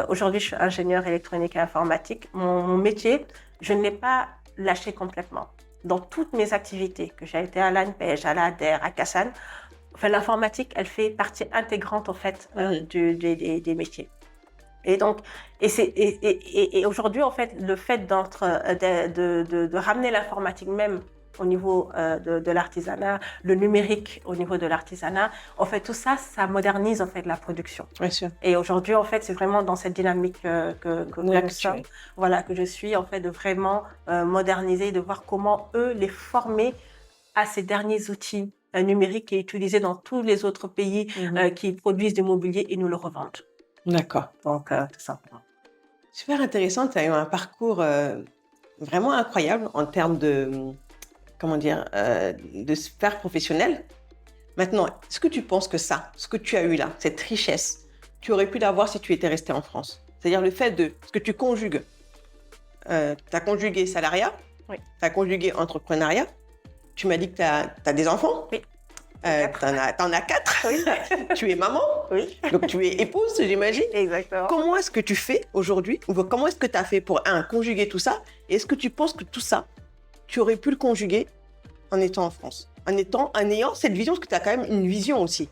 Aujourd'hui, je suis ingénieure électronique et informatique. Mon métier, je ne l'ai pas lâché complètement. Dans toutes mes activités, que j'ai été à l'ANPEJ, à l'ADER, à Kassan, enfin, l'informatique, elle fait partie intégrante en fait des métiers. Et donc, et aujourd'hui en fait, le fait de ramener l'informatique même au niveau de l'artisanat, le numérique au niveau de l'artisanat, en fait tout ça, ça modernise en fait la production. Bien sûr. Et aujourd'hui en fait, c'est vraiment dans cette dynamique que je suis en fait de vraiment moderniser, de voir comment eux les former à ces derniers outils numérique qui est utilisé dans tous les autres pays qui produisent du mobilier et nous le revendent. D'accord. Donc, tout simplement. Super intéressant. Tu as eu un parcours vraiment incroyable en termes de sphère professionnelle. Maintenant, est-ce que tu penses que ce que tu as eu là, cette richesse, tu aurais pu l'avoir si tu étais resté en France? C'est-à-dire le fait ce que tu conjugues, tu as conjugué salariat, tu as conjugué entrepreneuriat. Tu m'as dit que tu as des enfants. Oui. T'en as 4. Oui. Tu es maman. Oui. Donc, tu es épouse, j'imagine. Exactement. Comment est-ce que tu fais aujourd'hui, ou comment est-ce que tu as fait pour, conjuguer tout ça? Et est-ce que tu penses que tout ça, tu aurais pu le conjuguer en étant en France? En ayant cette vision, parce que tu as quand même une vision aussi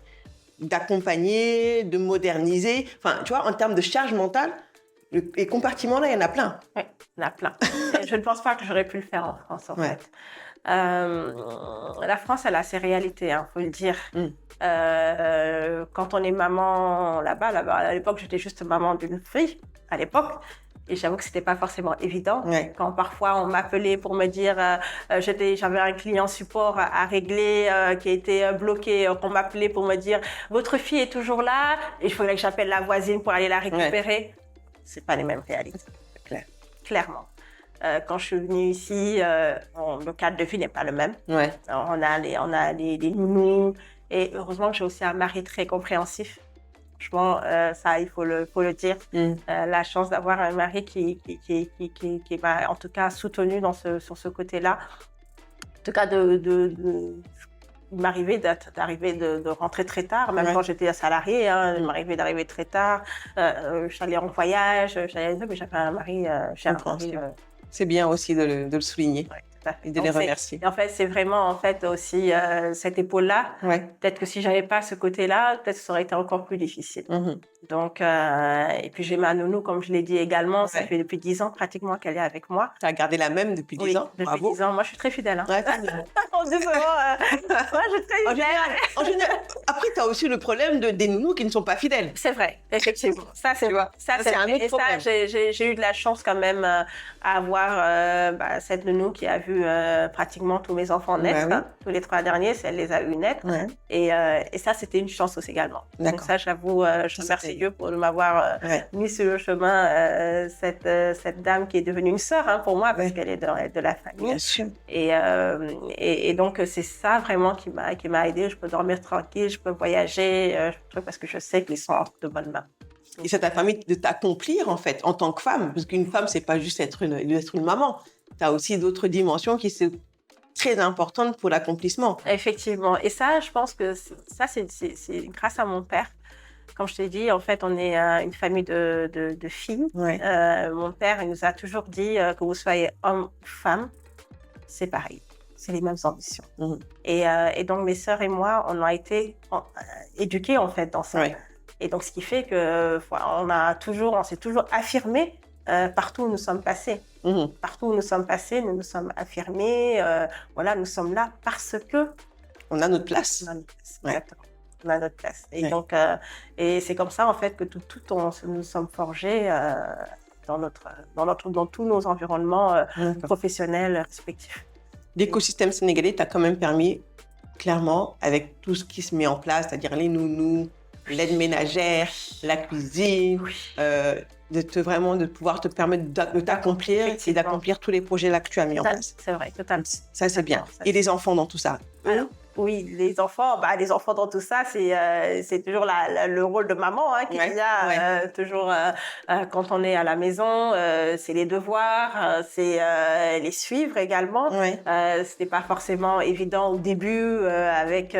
d'accompagner, de moderniser. Enfin, tu vois, en termes de charge mentale, les compartiments là, il y en a plein. Oui, il y en a plein. Je ne pense pas que j'aurais pu le faire en France, en fait. La France, elle a ses réalités, hein, faut le dire. Quand on est maman là-bas, à l'époque, j'étais juste maman d'une fille, à l'époque. Et j'avoue que c'était pas forcément évident. Ouais. Quand parfois on m'appelait pour me dire, j'avais un client support à régler qui était bloqué, qu'on m'appelait pour me dire, votre fille est toujours là, et il faudrait que j'appelle la voisine pour aller la récupérer. Ouais. C'est pas les mêmes réalités. Clairement. Quand je suis venue ici, le cadre de vie n'est pas le même. Ouais. On a les nounous, et heureusement que j'ai aussi un mari très compréhensif. Franchement, ça, il faut le dire. La chance d'avoir un mari qui m'a, en tout cas, soutenue sur ce côté-là. En tout cas, il m'arrivait de rentrer très tard, même quand j'étais salariée, il m'arrivait d'arriver très tard. J'allais en voyage, mais j'avais un mari, c'est bien aussi de le souligner. Ouais, et de les remercier. En fait, c'est vraiment en fait aussi cette épaule-là. Peut-être que si j'avais pas ce côté-là, peut-être que ça aurait été encore plus difficile. Donc, et puis j'ai ma nounou, comme je l'ai dit également, ça fait depuis 10 ans pratiquement qu'elle est avec moi. Tu as gardé la même depuis 10 ans? Depuis 10 ans. Moi, je suis très fidèle. Ouais, on dit souvent, moi, je suis très fidèle. En général, après, tu as aussi le problème des nounous qui ne sont pas fidèles. C'est vrai, effectivement. Ça, c'est un autre problème. Et ça, j'ai eu de la chance quand même à avoir cette nounou qui a vu pratiquement tous mes enfants naître. Tous les 3 derniers, elle les a eu naître. Et ça, c'était une chance aussi également. Donc ça, j'avoue, je remercie Dieu pour m'avoir mis sur le chemin cette dame qui est devenue une sœur pour moi, parce qu'elle est de la famille. Bien sûr. Et donc, c'est ça vraiment qui m'a aidée. Je peux dormir tranquille, je peux voyager, parce que je sais qu'ils sont entre de bonnes mains. Et ça t'a permis de t'accomplir, en fait, en tant que femme. Parce qu'une femme, c'est pas juste être une maman. Tu as aussi d'autres dimensions qui sont très importantes pour l'accomplissement. Effectivement. Et ça, je pense que ça, c'est grâce à mon père. Comme je t'ai dit, en fait, on est une famille de filles. Mon père, il nous a toujours dit que vous soyez homme ou femme, c'est pareil. C'est les mêmes ambitions. Et donc, mes sœurs et moi, on a été éduqués, en fait, dans ça. Et donc, ce qui fait que on s'est toujours affirmés partout où nous sommes passés. Partout où nous sommes passés, nous nous sommes affirmés. Nous sommes là parce que... On a notre place. On a notre place, exactement. On a notre place. Et donc, et c'est comme ça, en fait, que nous sommes forgés dans tous nos environnements professionnels respectifs. L'écosystème sénégalais t'a quand même permis, clairement, avec tout ce qui se met en place, c'est-à-dire les nounous, l'aide ménagère, la cuisine, de pouvoir te permettre de t'accomplir et d'accomplir tous les projets là que tu as mis en place. C'est vrai, totalement. Ça, c'est bien. Et les enfants dans tout ça? Alors, oui, les enfants dans tout ça, c'est toujours le rôle de maman qui vient toujours quand on est à la maison. C'est les devoirs, c'est les suivre également. C'était pas forcément évident au début avec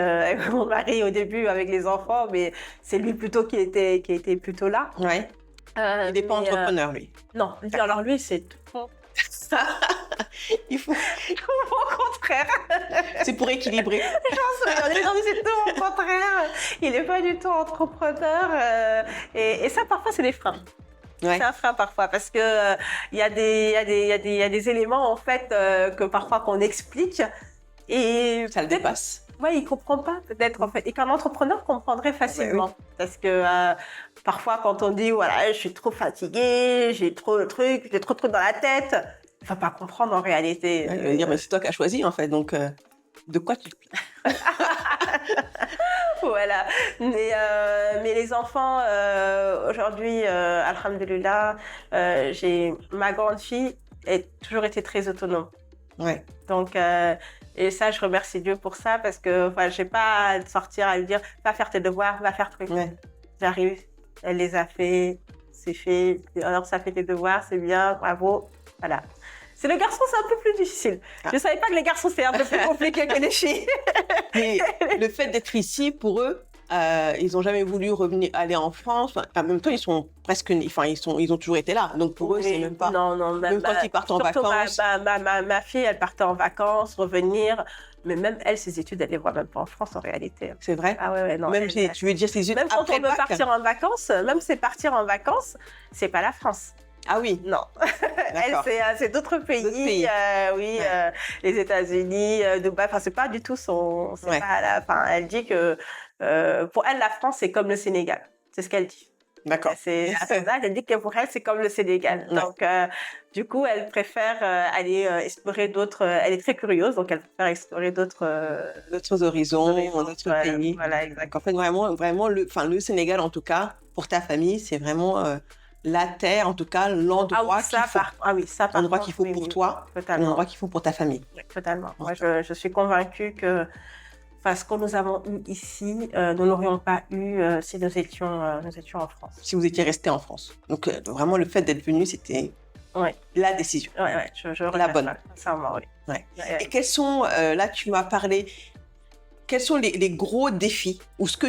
mon mari au début avec les enfants, mais c'est lui plutôt qui était plutôt là. Il n'est pas entrepreneur, lui. Non, alors lui, c'est tout. Il faut... Au contraire. C'est pour équilibrer. C'est tout au contraire. Il n'est pas du tout entrepreneur. Et ça, parfois, c'est des freins. C'est un frein parfois parce que il y a des éléments en fait que parfois qu'on explique et ça le dépasse. Il comprend pas peut-être en fait et qu'un entrepreneur comprendrait facilement parce que parfois quand on dit je suis trop fatiguée, j'ai trop de trucs dans la tête, il va pas comprendre en réalité. Il va dire mais c'est toi qui as choisi en fait donc de quoi tu te plains? Voilà. Mais les enfants aujourd'hui, alhamdoulilah, ma grande fille a toujours été très autonome. Donc et ça, je remercie Dieu pour ça parce que je n'ai pas à sortir à lui dire va faire tes devoirs, va faire truc. J'arrive, elle les a fait, c'est fait. Alors ça fait tes devoirs, c'est bien, bravo. Voilà. C'est le garçon, c'est un peu plus difficile. Je ne savais pas que les garçons, c'est un peu plus compliqué que les filles. Mais le fait d'être ici, pour eux, ils n'ont jamais voulu aller en France. En même temps, ils sont presque, ils ont toujours été là. Donc pour eux, c'est même pas. Non, même quand ils partent en vacances. Ma fille, elle partait en vacances, revenir. Mais même elle, ses études, elle les voit même pas en France en réalité. C'est vrai? Ah ouais, non. Même tu veux dire ses études même quand après on veut partir en vacances, même c'est partir en vacances, c'est pas la France. Ah oui? Non. Elle, c'est d'autres pays. Les États-Unis, Dubaï. Enfin, c'est pas du tout son. Elle dit que pour elle, la France, c'est comme le Sénégal. C'est ce qu'elle dit. D'accord. Elle dit que pour elle, c'est comme le Sénégal. Donc, du coup, elle préfère aller explorer d'autres. Elle est très curieuse, donc elle préfère explorer d'autres horizons, d'autres pays. Voilà, exactement. En fait, vraiment, le Sénégal, en tout cas, pour ta famille, c'est vraiment la terre, en tout cas, l'endroit qu'il faut. L'endroit qu'il faut pour toi, l'endroit qu'il faut pour ta famille. Oui, totalement. Moi, je suis convaincue que Enfin, ce que nous avons eu ici, nous n'aurions pas eu si nous étions en France. Si vous étiez resté en France. Donc, vraiment, le fait d'être venu, c'était Ouais. la décision. Ouais, je La regrette bonne. pas, sincèrement, oui. Ouais. Ouais. Et quels sont, là, tu m'as parlé, quels sont les gros défis ou ce que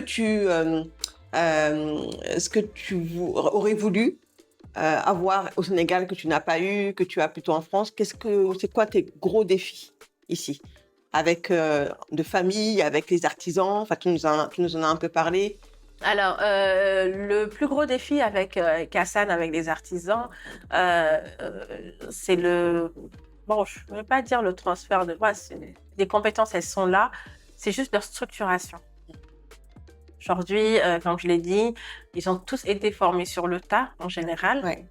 aurais voulu avoir au Sénégal que tu n'as pas eu, que tu as plutôt en France? C'est quoi tes gros défis ici? Avec de famille, avec les artisans, enfin, tu nous en as un peu parlé. Alors, le plus gros défi avec Kassan, avec les artisans, c'est bon, je ne vais pas dire le transfert de moi, les compétences, elles sont là, c'est juste leur structuration. Aujourd'hui, comme je l'ai dit, ils ont tous été formés sur le tas, en général. Ouais.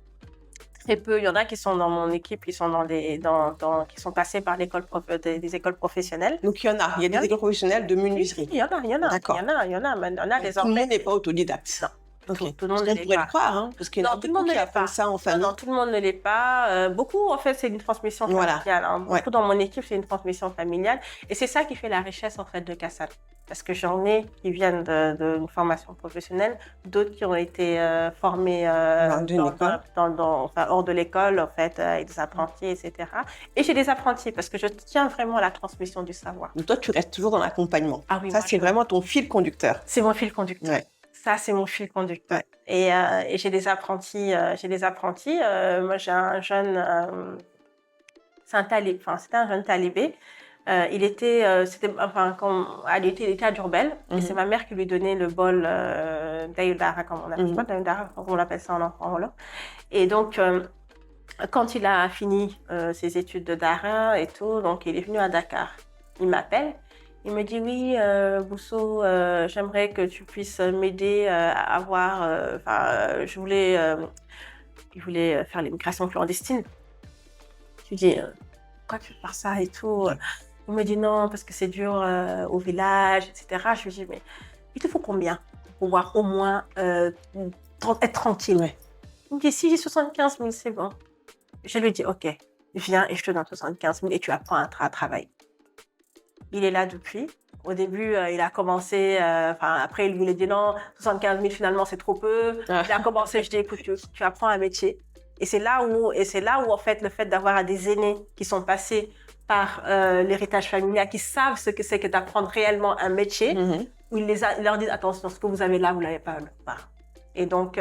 Très peu, il y en a qui sont dans mon équipe, qui sont qui sont passés par des écoles professionnelles. Donc, il y a des écoles professionnelles de menuiserie. Il y en a. D'accord. Il y en a. Tout le monde n'est pas autodidacte. Non. Ok. Tout le monde On ne l'est pourrait pas. le croire, hein, parce qu'il y en a Tout le beaucoup monde ne qui l'est pas. apprennent ça en famille. Non, tout le monde ne l'est pas. Beaucoup, en fait, c'est une transmission Voilà. familiale. Hein. Ouais. Beaucoup dans mon équipe, c'est une transmission familiale. Et c'est ça qui fait la richesse, en fait, de Kassan. Parce que j'en ai qui viennent d'une formation professionnelle, d'autres qui ont été formés hors de l'école, en fait, avec des apprentis, etc. Et j'ai des apprentis, parce que je tiens vraiment à la transmission du savoir. Donc, toi, tu restes toujours dans l'accompagnement. Ah oui, Ça, moi, c'est vraiment ton fil conducteur. c'est mon fil conducteur. Ouais. Ça, c'est mon fil conducteur. Ouais. Et j'ai des apprentis. Moi, j'ai un jeune... c'était un jeune talibé. Il était à Diourbel. Et c'est ma mère qui lui donnait le bol d'Aïdara, comme on appelle, on l'appelle ça en Wolof. Et donc, quand il a fini ses études de Dara et tout, donc il est venu à Dakar. Il m'appelle. Il me dit oui, Bousso, j'aimerais que tu puisses m'aider à avoir. Il voulait faire l'immigration clandestine. Je lui dis pourquoi tu veux faire ça et tout. Il me dit non parce que c'est dur au village, etc. Je lui dis mais il te faut combien pour pouvoir au moins être tranquille. Ouais. Il me dit si j'ai 75 000 c'est bon. Je lui dis ok, viens et je te donne 75 000 et tu apprends à travailler. Il est là depuis. Au début, il a commencé, après, il voulait dire non, 75 000 finalement, c'est trop peu. Il a commencé, je dis écoute, tu apprends un métier. Et c'est là où, en fait, le fait d'avoir des aînés qui sont passés par l'héritage familial, qui savent ce que c'est que d'apprendre réellement un métier, où ils leur disent attention, ce que vous avez là, vous ne l'avez pas. Et donc,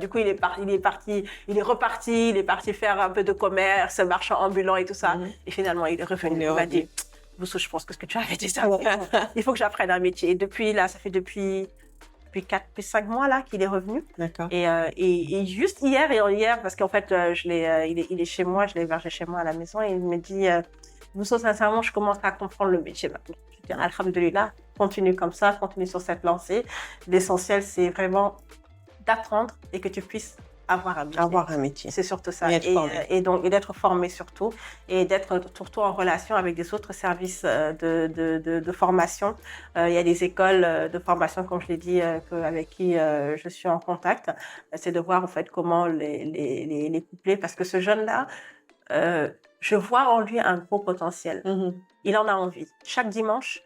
du coup, il est reparti faire un peu de commerce, marchand ambulant et tout ça. Et finalement, il est revenu. Il m'a dit Bousso, je pense que ce que tu avais dit, ça, il faut que j'apprenne un métier. Et depuis là, ça fait depuis 5 mois là qu'il est revenu. D'accord. Et juste hier, parce qu'en fait, il est chez moi, je l'ai hébergé chez moi à la maison, et il me dit Bousso, sincèrement, je commence à comprendre le métier maintenant. Je dis alhamdoulilah, continue comme ça, continue sur cette lancée. L'essentiel, c'est vraiment d'apprendre et que tu puisses avoir un métier. C'est surtout ça. Et d'être formé surtout. Et d'être surtout en relation avec des autres services de formation. Il y a des écoles de formation, comme je l'ai dit, avec qui je suis en contact. C'est de voir en fait comment les coupler. Parce que ce jeune-là, je vois en lui un gros potentiel. Il en a envie. Chaque dimanche,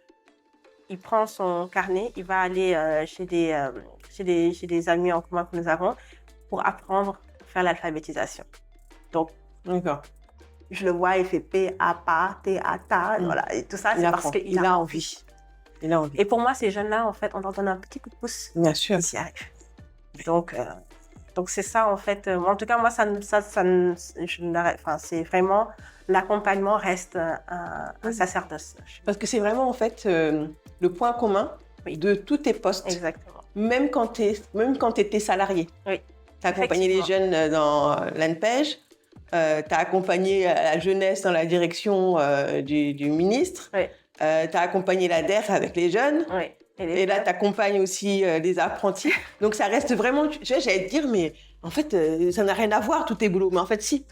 il prend son carnet, il va aller chez des amis en commun que nous avons, pour apprendre à faire l'alphabétisation. Donc, je le vois, il fait P, A, PA, T, A, TA, voilà. Et tout ça, c'est parce qu'il a envie. Il a envie. Et pour moi, ces jeunes-là, en fait, on leur donne un petit coup de pouce. Bien sûr. Ils y arrivent. Donc c'est ça, en fait. En tout cas, moi, c'est vraiment, l'accompagnement reste un sacerdoce. Parce que c'est vraiment, en fait, le point commun de tous tes postes. Exactement. Même quand tu étais salarié. Oui. Tu as accompagné les jeunes dans l'ANPEJ, tu as accompagné la jeunesse dans la direction du ministre, tu as accompagné la DER avec les jeunes, et là tu accompagnes aussi les apprentis. Donc ça reste vraiment, j'allais te dire, mais en fait ça n'a rien à voir tous tes boulots, mais en fait si.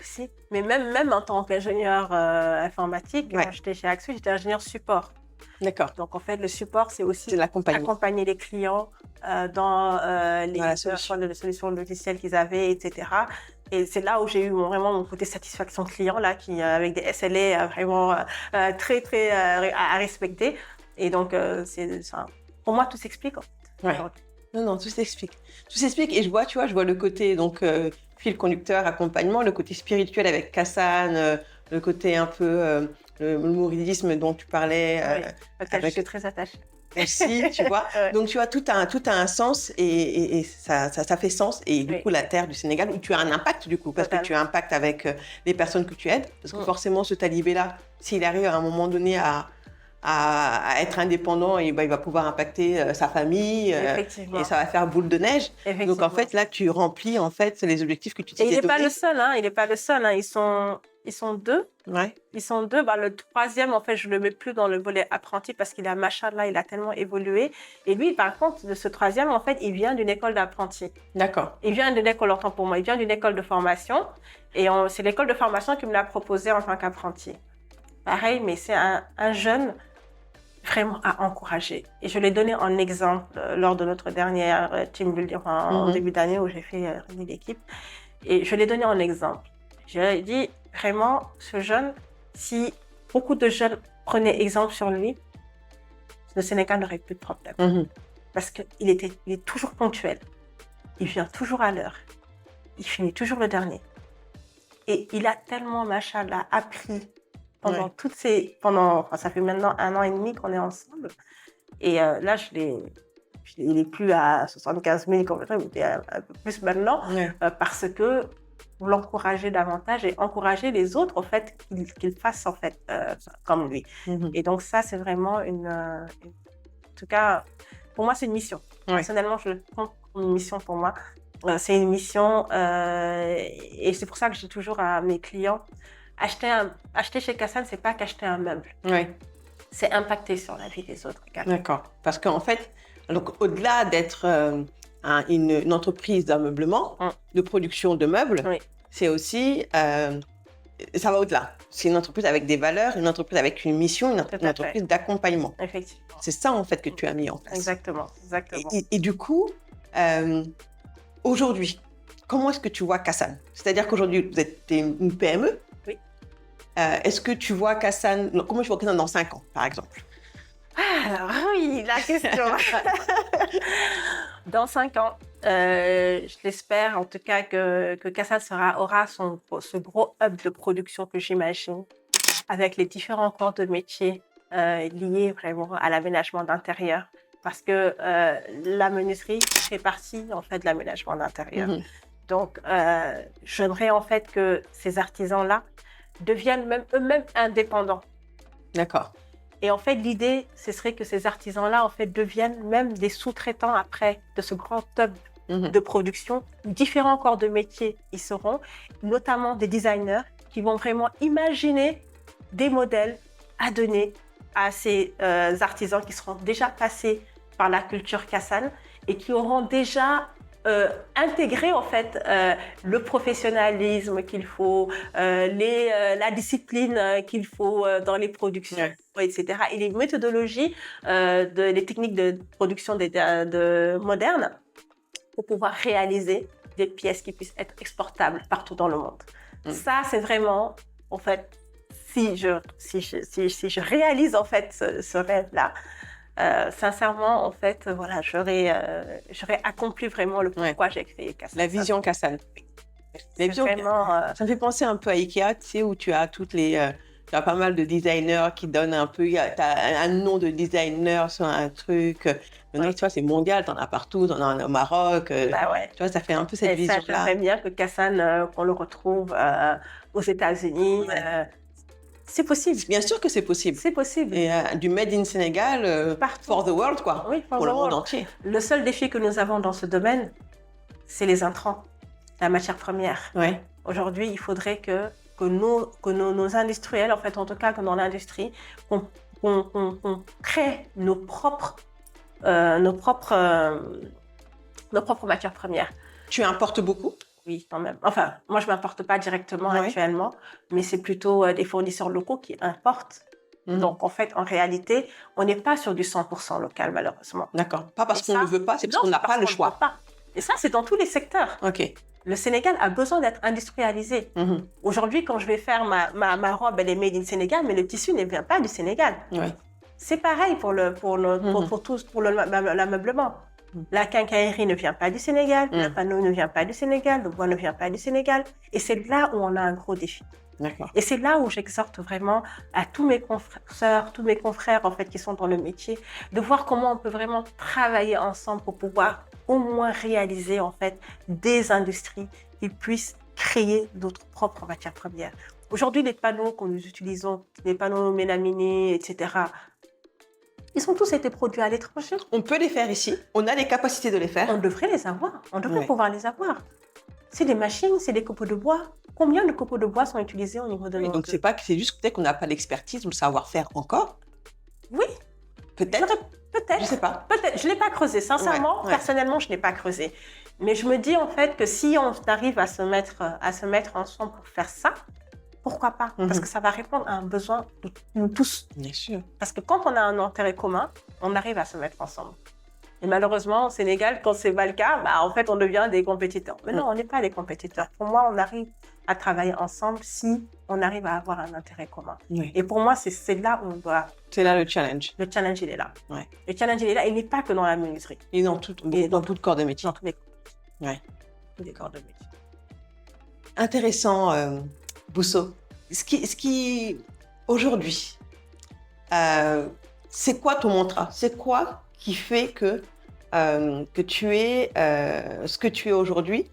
Mais même en tant qu'ingénieur informatique, quand j'étais chez Axu, j'étais ingénieur support. D'accord. Donc, en fait, le support, c'est aussi accompagner les clients dans les solutions logicielles qu'ils avaient, etc. Et c'est là où j'ai eu vraiment mon côté satisfaction client, là, avec des SLA vraiment très, très à respecter. Et donc, pour moi, tout s'explique. Ouais. Non, tout s'explique. Tout s'explique et je vois le côté donc fil conducteur, accompagnement, le côté spirituel avec Kassan, le côté un peu le mouridisme dont tu parlais. Je suis très attachée. Aussi, tu vois. Ouais. Donc, tu vois, tout a un sens et ça fait sens. Et du coup, la terre du Sénégal, où tu as un impact, du coup, parce que tu as un impact avec les personnes que tu aides. Parce que forcément, ce talibé-là, s'il arrive à un moment donné à être indépendant, et il va pouvoir impacter sa famille et ça va faire boule de neige. Donc, en fait, là, tu remplis en fait, les objectifs que tu t'es donnés. Et il n'est pas le seul. Il n'est pas le seul. Ils sont deux. Ouais. Ils sont deux. Le troisième, en fait, je ne le mets plus dans le volet apprenti parce qu'il a machallah, il a tellement évolué. Et lui, par contre, de ce troisième, en fait, il vient d'une école d'apprentis. D'accord. Il vient d'une école, autant pour moi, il vient d'une école de formation. Et c'est l'école de formation qui me l'a proposé en tant qu'apprenti. Pareil, mais c'est un jeune vraiment à encourager. Et je l'ai donné en exemple lors de notre dernière team building en début d'année où j'ai fait réunir l'équipe. Et je l'ai donné en exemple. Je lui ai dit, vraiment, ce jeune, si beaucoup de jeunes prenaient exemple sur lui, le Sénégal n'aurait plus de problème. Parce qu'il est toujours ponctuel. Il vient toujours à l'heure. Il finit toujours le dernier. Et il a tellement, machallah, appris pendant ça fait maintenant 1 an et demi qu'on est ensemble. Et là, il n'est plus à 75 000 comme il est un peu plus maintenant, parce que pour l'encourager davantage et encourager les autres, en fait, qu'ils fassent, en fait, comme lui. Et donc, ça, c'est vraiment en tout cas, pour moi, c'est une mission. Personnellement, je le prends comme une mission pour moi. C'est une mission et c'est pour ça que je dis toujours à mes clients, acheter chez Kassan, c'est pas qu'acheter un meuble. C'est impacter sur la vie des autres. D'accord. Parce qu'en fait, donc, au-delà d'être une entreprise d'ameublement, de production de meubles, c'est aussi, ça va au-delà. C'est une entreprise avec des valeurs, une entreprise avec une mission, une entreprise d'accompagnement. Effectivement. C'est ça, en fait, que tu as mis en place. Exactement. Et du coup, aujourd'hui, comment est-ce que tu vois Kassan? C'est-à-dire qu'aujourd'hui, vous êtes une PME. Oui. Est-ce que tu vois Kassan, comment tu vois Kassan dans 5 ans, par exemple? Alors oui, la question. Dans 5 ans, je l'espère en tout cas que Kassan aura ce gros hub de production que j'imagine, avec les différents corps de métier liés vraiment à l'aménagement d'intérieur. Parce que la menuiserie fait partie en fait de l'aménagement d'intérieur. Donc, j'aimerais en fait que ces artisans-là deviennent eux-mêmes indépendants. D'accord. Et en fait, l'idée, ce serait que ces artisans-là, en fait, deviennent même des sous-traitants après de ce grand hub de production. Différents corps de métier y seront, notamment des designers qui vont vraiment imaginer des modèles à donner à ces artisans qui seront déjà passés par la culture Kassan et qui auront déjà intégrer en fait le professionnalisme qu'il faut, la discipline qu'il faut dans les productions, etc. Et les méthodologies, les techniques de production modernes pour pouvoir réaliser des pièces qui puissent être exportables partout dans le monde. Ça, c'est vraiment, en fait, si je réalise en fait ce rêve-là, sincèrement, en fait, voilà, j'aurais accompli vraiment le pourquoi j'ai créé Kassan. La vision Kassan. La vision, vraiment, ça me fait penser un peu à Ikea, tu sais, où tu as tu as pas mal de designers qui donnent un peu, tu as un nom de designer sur un truc. Maintenant, tu vois, c'est mondial, tu en as partout, tu en as au Maroc. Tu vois, ça fait un peu cette vision-là. Ça, j'aimerais bien que Kassan, qu'on le retrouve aux États-Unis. C'est possible. Bien sûr que c'est possible. C'est possible. Et du Made in Sénégal, for the world, quoi. Oui, pour le monde entier. Le seul défi que nous avons dans ce domaine, c'est les intrants, la matière première. Aujourd'hui, il faudrait que nos industriels, en fait, en tout cas que dans l'industrie, qu'on crée nos propres matières premières. Tu importes beaucoup? Oui, quand même. Enfin, moi, je ne m'importe pas directement actuellement, mais c'est plutôt des fournisseurs locaux qui importent. Donc, en fait, en réalité, on n'est pas sur du 100% local, malheureusement. D'accord. Pas parce qu'on ne le veut pas, c'est parce qu'on n'a pas le choix. Et ça, c'est dans tous les secteurs. Le Sénégal a besoin d'être industrialisé. Aujourd'hui, quand je vais faire ma robe, elle est made in Sénégal, mais le tissu ne vient pas du Sénégal. C'est pareil pour l'ameublement. La quincaillerie ne vient pas du Sénégal, le panneau ne vient pas du Sénégal, le bois ne vient pas du Sénégal. Et c'est là où on a un gros défi. D'accord. Et c'est là où j'exhorte vraiment à tous mes confrères, tous mes confrères en fait qui sont dans le métier, de voir comment on peut vraiment travailler ensemble pour pouvoir au moins réaliser en fait des industries qui puissent créer d'autres propres matières premières. Aujourd'hui, les panneaux que nous utilisons, les panneaux mélaminés, etc., ils ont tous été produits à l'étranger. On peut les faire ici. On a les capacités de les faire. On devrait les avoir. On devrait pouvoir les avoir. C'est des machines, c'est des copeaux de bois. Combien de copeaux de bois sont utilisés au niveau de Donc, c'est juste peut-être qu'on n'a pas l'expertise ou le savoir-faire encore. Oui. Peut-être. Peut-être. Je sais pas. Peut-être. Je ne l'ai pas creusé. Sincèrement, personnellement, je ne l'ai pas creusé. Mais je me dis en fait que si on arrive à se mettre ensemble pour faire ça, pourquoi pas? Parce que ça va répondre à un besoin de nous tous. Bien sûr. Parce que quand on a un intérêt commun, on arrive à se mettre ensemble. Et malheureusement, au Sénégal, quand ce n'est pas le cas, en fait, on devient des compétiteurs. Mais non, on n'est pas des compétiteurs. Pour moi, on arrive à travailler ensemble si on arrive à avoir un intérêt commun. Oui. Et pour moi, c'est là où on doit... C'est là le challenge. Le challenge, il est là. Ouais. Le challenge, il est là. Il n'est pas que dans la menuiserie. Et dans tout corps de métier. Dans tous les corps de métier. Intéressant, Bousso. Ce qui aujourd'hui, c'est quoi ton mantra? C'est quoi qui fait que tu es ce que tu es aujourd'hui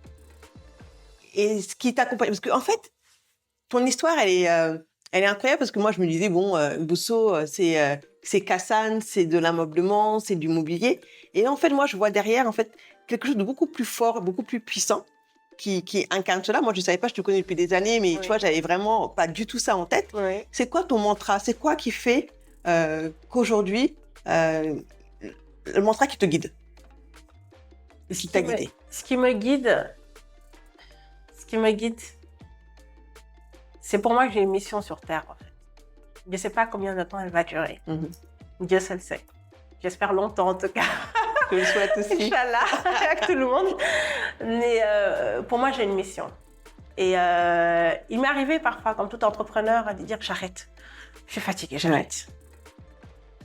et ce qui t'accompagne? Parce qu'en fait, ton histoire, elle est incroyable parce que moi, je me disais, bon, Bousso, c'est Kassan, c'est de l'ameublement, c'est du mobilier. Et en fait, moi, je vois derrière, en fait, quelque chose de beaucoup plus fort, beaucoup plus puissant qui incarne cela. Moi, je ne savais pas, je te connais depuis des années, mais tu vois, j'avais vraiment pas du tout ça en tête. Oui. C'est quoi ton mantra? C'est quoi qui fait qu'aujourd'hui, le mantra qui te guide? Ce qui t'a guidé? Ce qui me guide, c'est pour moi que j'ai une mission sur Terre, en fait. Je ne sais pas combien de temps elle va durer. Dieu seul sait. J'espère longtemps, en tout cas. Je le souhaite aussi. Inch'Allah, avec tout le monde. Mais pour moi, j'ai une mission. Et il m'est arrivé parfois, comme tout entrepreneur, de dire j'arrête. Je suis fatiguée, j'arrête.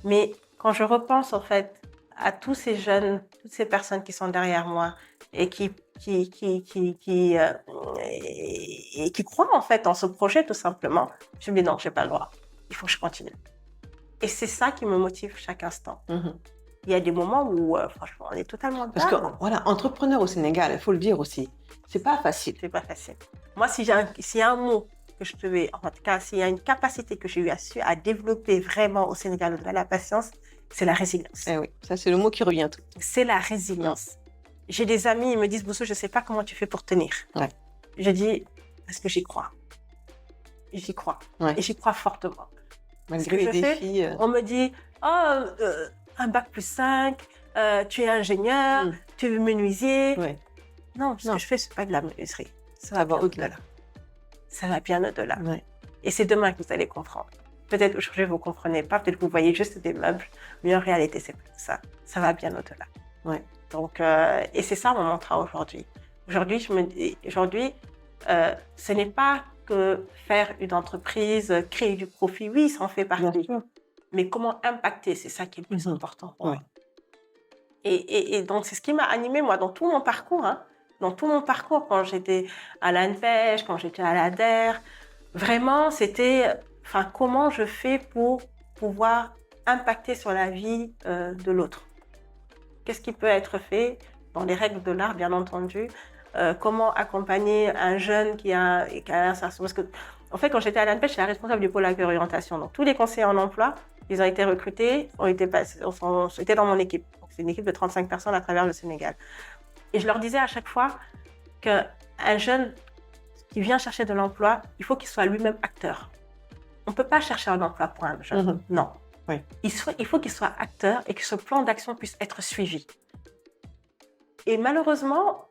Mais quand je repense, en fait, à tous ces jeunes, toutes ces personnes qui sont derrière moi et qui croient, en fait, en ce projet, tout simplement, je me dis non, je n'ai pas le droit. Il faut que je continue. Et c'est ça qui me motive chaque instant. Il y a des moments où, franchement, on est totalement Parce que, voilà, entrepreneur au Sénégal, il faut le dire aussi, c'est pas facile. C'est pas facile. Moi, s'il y a un mot que je devais, en tout cas, s'il y a une capacité que j'ai eu à développer vraiment au Sénégal, au-delà de la patience, c'est la résilience. Eh oui, ça, c'est le mot qui revient tout. C'est la résilience. J'ai des amis, ils me disent, Bousso, je sais pas comment tu fais pour tenir. Ouais. Je dis, parce que j'y crois. J'y crois. Ouais. Et j'y crois fortement. Malgré les défis. On me dit, un bac plus 5, tu es ingénieur, tu es menuisier. Ouais. Non, ce que je fais, c'est pas de la menuiserie. Ça va au-delà. Ça va bien au-delà. Ouais. Et c'est demain que vous allez comprendre. Peut-être qu'aujourd'hui, vous ne comprenez pas, peut-être que vous voyez juste des meubles, mais en réalité, c'est pas ça. Ça va bien au-delà. Ouais. Donc, et c'est ça mon mantra aujourd'hui. Aujourd'hui, ce n'est pas que faire une entreprise, créer du profit, oui, ça en fait partie. Mais comment impacter, c'est ça qui est le plus important pour moi. Et donc, c'est ce qui m'a animée, moi, dans tout mon parcours. Dans tout mon parcours, quand j'étais à l'ANPEJ, quand j'étais à l'ADER, vraiment, c'était comment je fais pour pouvoir impacter sur la vie de l'autre. Qu'est-ce qui peut être fait dans les règles de l'art, bien entendu. Comment accompagner un jeune qui a l'insertion. Parce que, en fait, quand j'étais à l'ANPEJ, j'étais la responsable du pôle accueil orientation. Donc, tous les conseillers en emploi, ils ont été recrutés, étaient dans mon équipe. C'est une équipe de 35 personnes à travers le Sénégal. Et je leur disais à chaque fois qu'un jeune qui vient chercher de l'emploi, il faut qu'il soit lui-même acteur. On ne peut pas chercher un emploi pour un jeune. Non. Oui. Il faut qu'il soit acteur et que ce plan d'action puisse être suivi. Et malheureusement,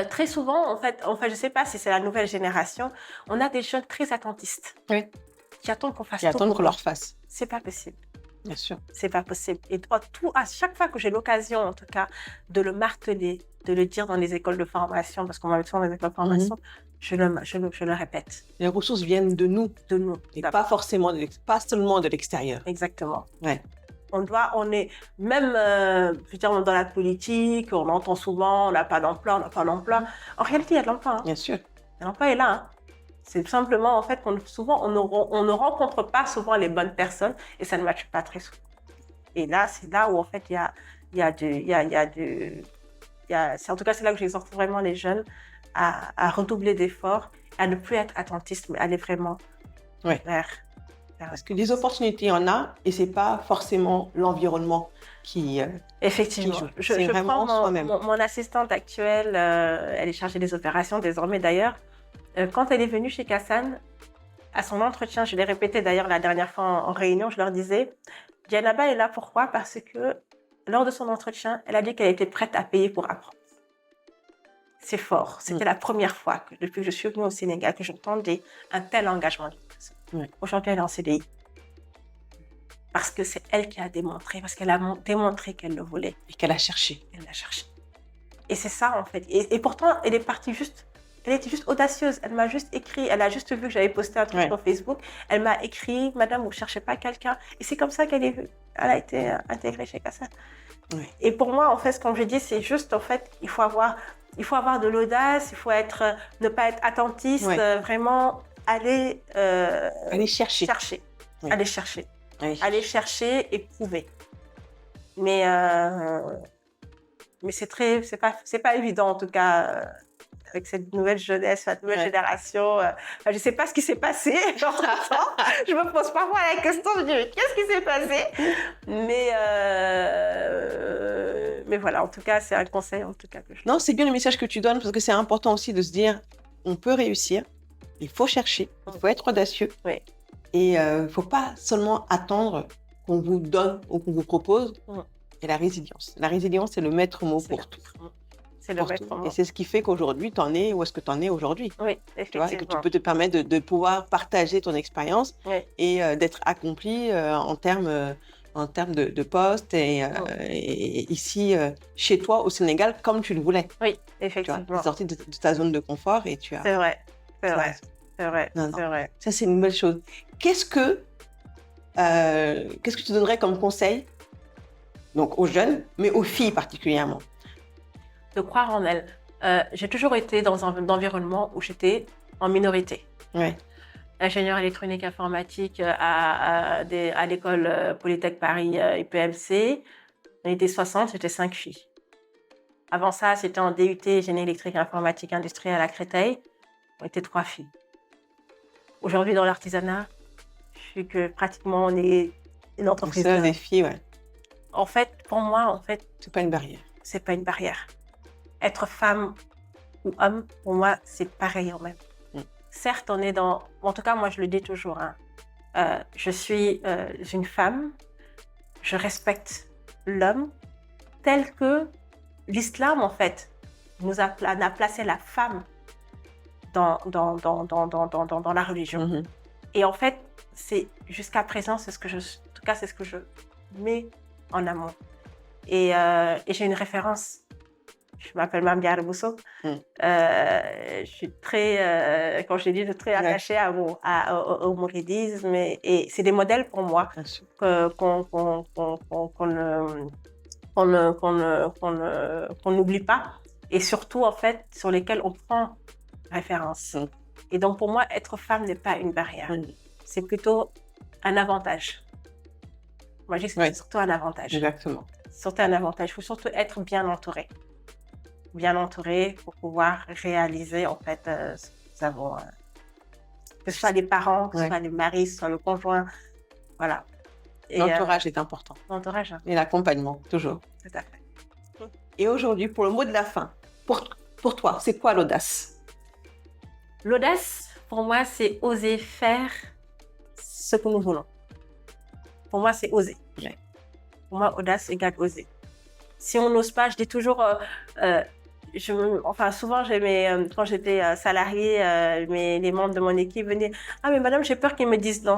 très souvent, en fait, je ne sais pas si c'est la nouvelle génération, on a des jeunes très attentistes. Oui. Qui attendent qu'on fasse tout. Qui attendent qu'on leur fasse. C'est pas possible. Bien sûr. C'est pas possible. Et à chaque fois que j'ai l'occasion, en tout cas, de le marteler, de le dire dans les écoles de formation, parce qu'on m'avait souvent dans les écoles de formation, je le répète. Les ressources viennent de nous. De nous. Et pas forcément, pas seulement de l'extérieur. Exactement. Ouais. On est, même, je veux dire, dans la politique, on entend souvent, on n'a pas d'emploi, on n'a pas d'emploi. En réalité, il y a de l'emploi. Hein. Bien sûr. L'emploi est là. Hein. C'est simplement, en fait, souvent, on ne rencontre pas souvent les bonnes personnes et ça ne matche pas très souvent. Et là, c'est là où, en fait, en tout cas, c'est là que j'exhorte vraiment les jeunes à redoubler d'efforts, à ne plus être attentiste, mais aller vraiment vers. Parce que des opportunités, il y en a, et c'est pas forcément l'environnement qui. Effectivement. Qui joue. Je prends mon assistante actuelle, elle est chargée des opérations désormais d'ailleurs. Quand elle est venue chez Kassan, à son entretien, je l'ai répété d'ailleurs la dernière fois en réunion, je leur disais, Djanaba est là pourquoi? Parce que lors de son entretien, elle a dit qu'elle était prête à payer pour apprendre. C'est fort. C'était la première fois depuis que je suis venue au Sénégal que j'entendais un tel engagement. Aujourd'hui, elle est en CDI. Parce que c'est elle qui a démontré, parce qu'elle a démontré qu'elle le voulait. Et qu'elle a cherché. Elle l'a cherché. Et c'est ça, en fait. Et pourtant, elle était juste audacieuse. Elle m'a juste écrit, elle a juste vu que j'avais posté un truc sur Facebook. Elle m'a écrit, Madame, vous ne cherchez pas quelqu'un. Et c'est comme ça elle a été intégrée chez Kassan. Et pour moi, en fait, comme je dis, c'est juste, en fait, il faut avoir de l'audace, il faut ne pas être attentiste, vraiment aller chercher. Aller chercher. Aller chercher et prouver. Mais c'est pas évident, en tout cas, avec cette nouvelle jeunesse, cette nouvelle génération. Je ne sais pas ce qui s'est passé. Je me pose parfois la question, je me dis, mais qu'est-ce qui s'est passé? Mais voilà, en tout cas, c'est un conseil, en tout cas. Non, c'est bien le message que tu donnes, parce que c'est important aussi de se dire, on peut réussir, il faut chercher, il faut être audacieux. Oui. Et il ne faut pas seulement attendre qu'on vous donne ou qu'on vous propose. Et la résilience. La résilience, c'est le maître mot pour tout. C'est le maître mot. Et c'est ce qui fait qu'aujourd'hui, tu en es où est-ce que tu en es aujourd'hui. Oui, effectivement. Et que tu peux te permettre de pouvoir partager ton expérience et d'être accompli en termes de poste et ici, chez toi, au Sénégal, comme tu le voulais. Oui, effectivement. Tu es sorti de ta zone de confort et tu as... C'est vrai, c'est vrai. C'est vrai, c'est vrai. Ça, c'est une belle chose. Qu'est-ce que tu donnerais comme conseil, donc aux jeunes, mais aux filles particulièrement? De croire en elles. J'ai toujours été dans un environnement où j'étais en minorité. Ingénieur électronique informatique à l'école Polytech Paris IPMC. On était 60, j'étais 5 filles. Avant ça, c'était en DUT génie électrique informatique industrielle à Créteil. On était 3 filles. Aujourd'hui, dans l'artisanat, je suis que pratiquement on est une entreprise. C'est des filles, En fait, pour moi, c'est pas une barrière. C'est pas une barrière. Être femme ou homme, pour moi, c'est pareil en même. Certes, on est dans... En tout cas, moi, je le dis toujours. Je suis une femme. Je respecte l'homme tel que l'islam, en fait, a placé la femme dans la religion. Et en fait, jusqu'à présent, c'est ce que je mets en amont. Et j'ai une référence. Je m'appelle Mame Diarra Bousso. Je suis très, comme je l'ai dit, je suis très attachée au mouridisme. Et c'est des modèles pour moi qu'on n'oublie pas. Et surtout, en fait, sur lesquels on prend référence. Et donc, pour moi, être femme n'est pas une barrière. C'est plutôt un avantage. Moi, je dis que c'est surtout un avantage. Exactement. Surtout un avantage. Il faut surtout être bien entouré. Bien entouré pour pouvoir réaliser, en fait, ce que nous avons. Que ce soit les parents, que ce soit les maris, que ce soit le conjoint. Voilà. L'entourage est important. L'entourage. Et l'accompagnement, toujours. Tout à fait. Et aujourd'hui, pour le mot de la fin, pour toi, c'est quoi l'audace? L'audace, pour moi, c'est oser faire ce que nous voulons. Pour moi, c'est oser. Pour moi, audace égale oser. Si on n'ose pas, je dis toujours... souvent, quand j'étais salariée, les membres de mon équipe venaient « Ah, mais madame, j'ai peur qu'ils me disent non. »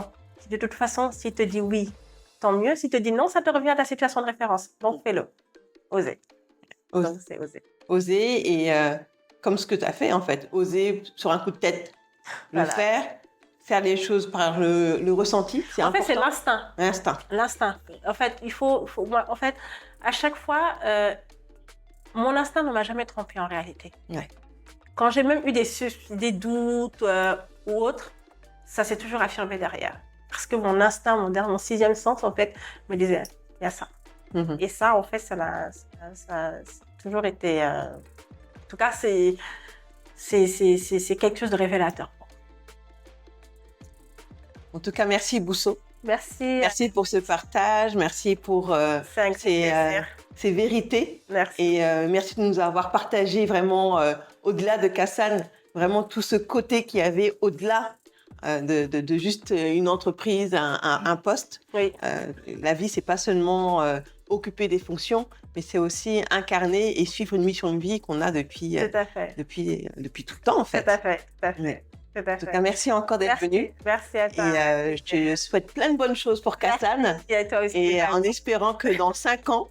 De toute façon, s'ils te disent oui, tant mieux. S'il te dit non, ça te revient à ta situation de référence. Donc, fais-le. Oser. Donc, c'est oser. Oser et comme ce que tu as fait en fait, oser sur un coup de tête, Voilà. faire les choses par le ressenti, c'est important. En fait, c'est l'instinct. L'instinct. En fait, moi, en fait, à chaque fois, mon instinct ne m'a jamais trompée en réalité. Ouais. Quand j'ai même eu des doutes ou autre, ça s'est toujours affirmé derrière. Parce que mon instinct, mon sixième sens, en fait, me disait, il y a ça. Mm-hmm. Et ça, en fait, ça a toujours été... En tout cas, c'est quelque chose de révélateur. En tout cas, merci Bousso. Merci. Merci pour ce partage, merci pour ces vérités. Merci. Et merci de nous avoir partagé vraiment, au-delà de Kassan, vraiment tout ce côté qu'il y avait au-delà de juste une entreprise, un poste. Oui. La vie, c'est pas seulement occuper des fonctions, mais c'est aussi incarner et suivre une mission de vie qu'on a depuis tout le temps, en fait. Tout à fait. Ouais. En tout cas, merci encore d'être venu. Merci à toi. Et je te souhaite plein de bonnes choses pour Kassan. Merci à toi aussi. Et en espérant que dans 5 ans,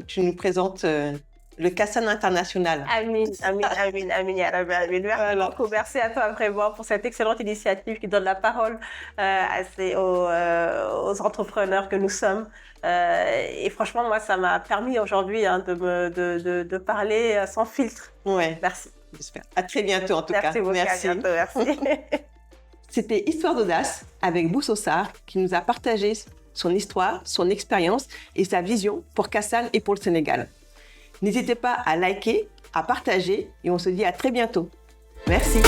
tu nous présentes le Kassan international. Amin. Merci beaucoup. Merci à toi vraiment pour cette excellente initiative qui donne la parole aux entrepreneurs que nous sommes. Et franchement, moi, ça m'a permis aujourd'hui de parler sans filtre. Ouais. Merci. J'espère. À très bientôt en tout cas. Merci. Merci. C'était Histoire d'audace avec Bousso Sarr qui nous a partagé son histoire, son expérience et sa vision pour Kassan et pour le Sénégal. N'hésitez pas à liker, à partager et on se dit à très bientôt. Merci.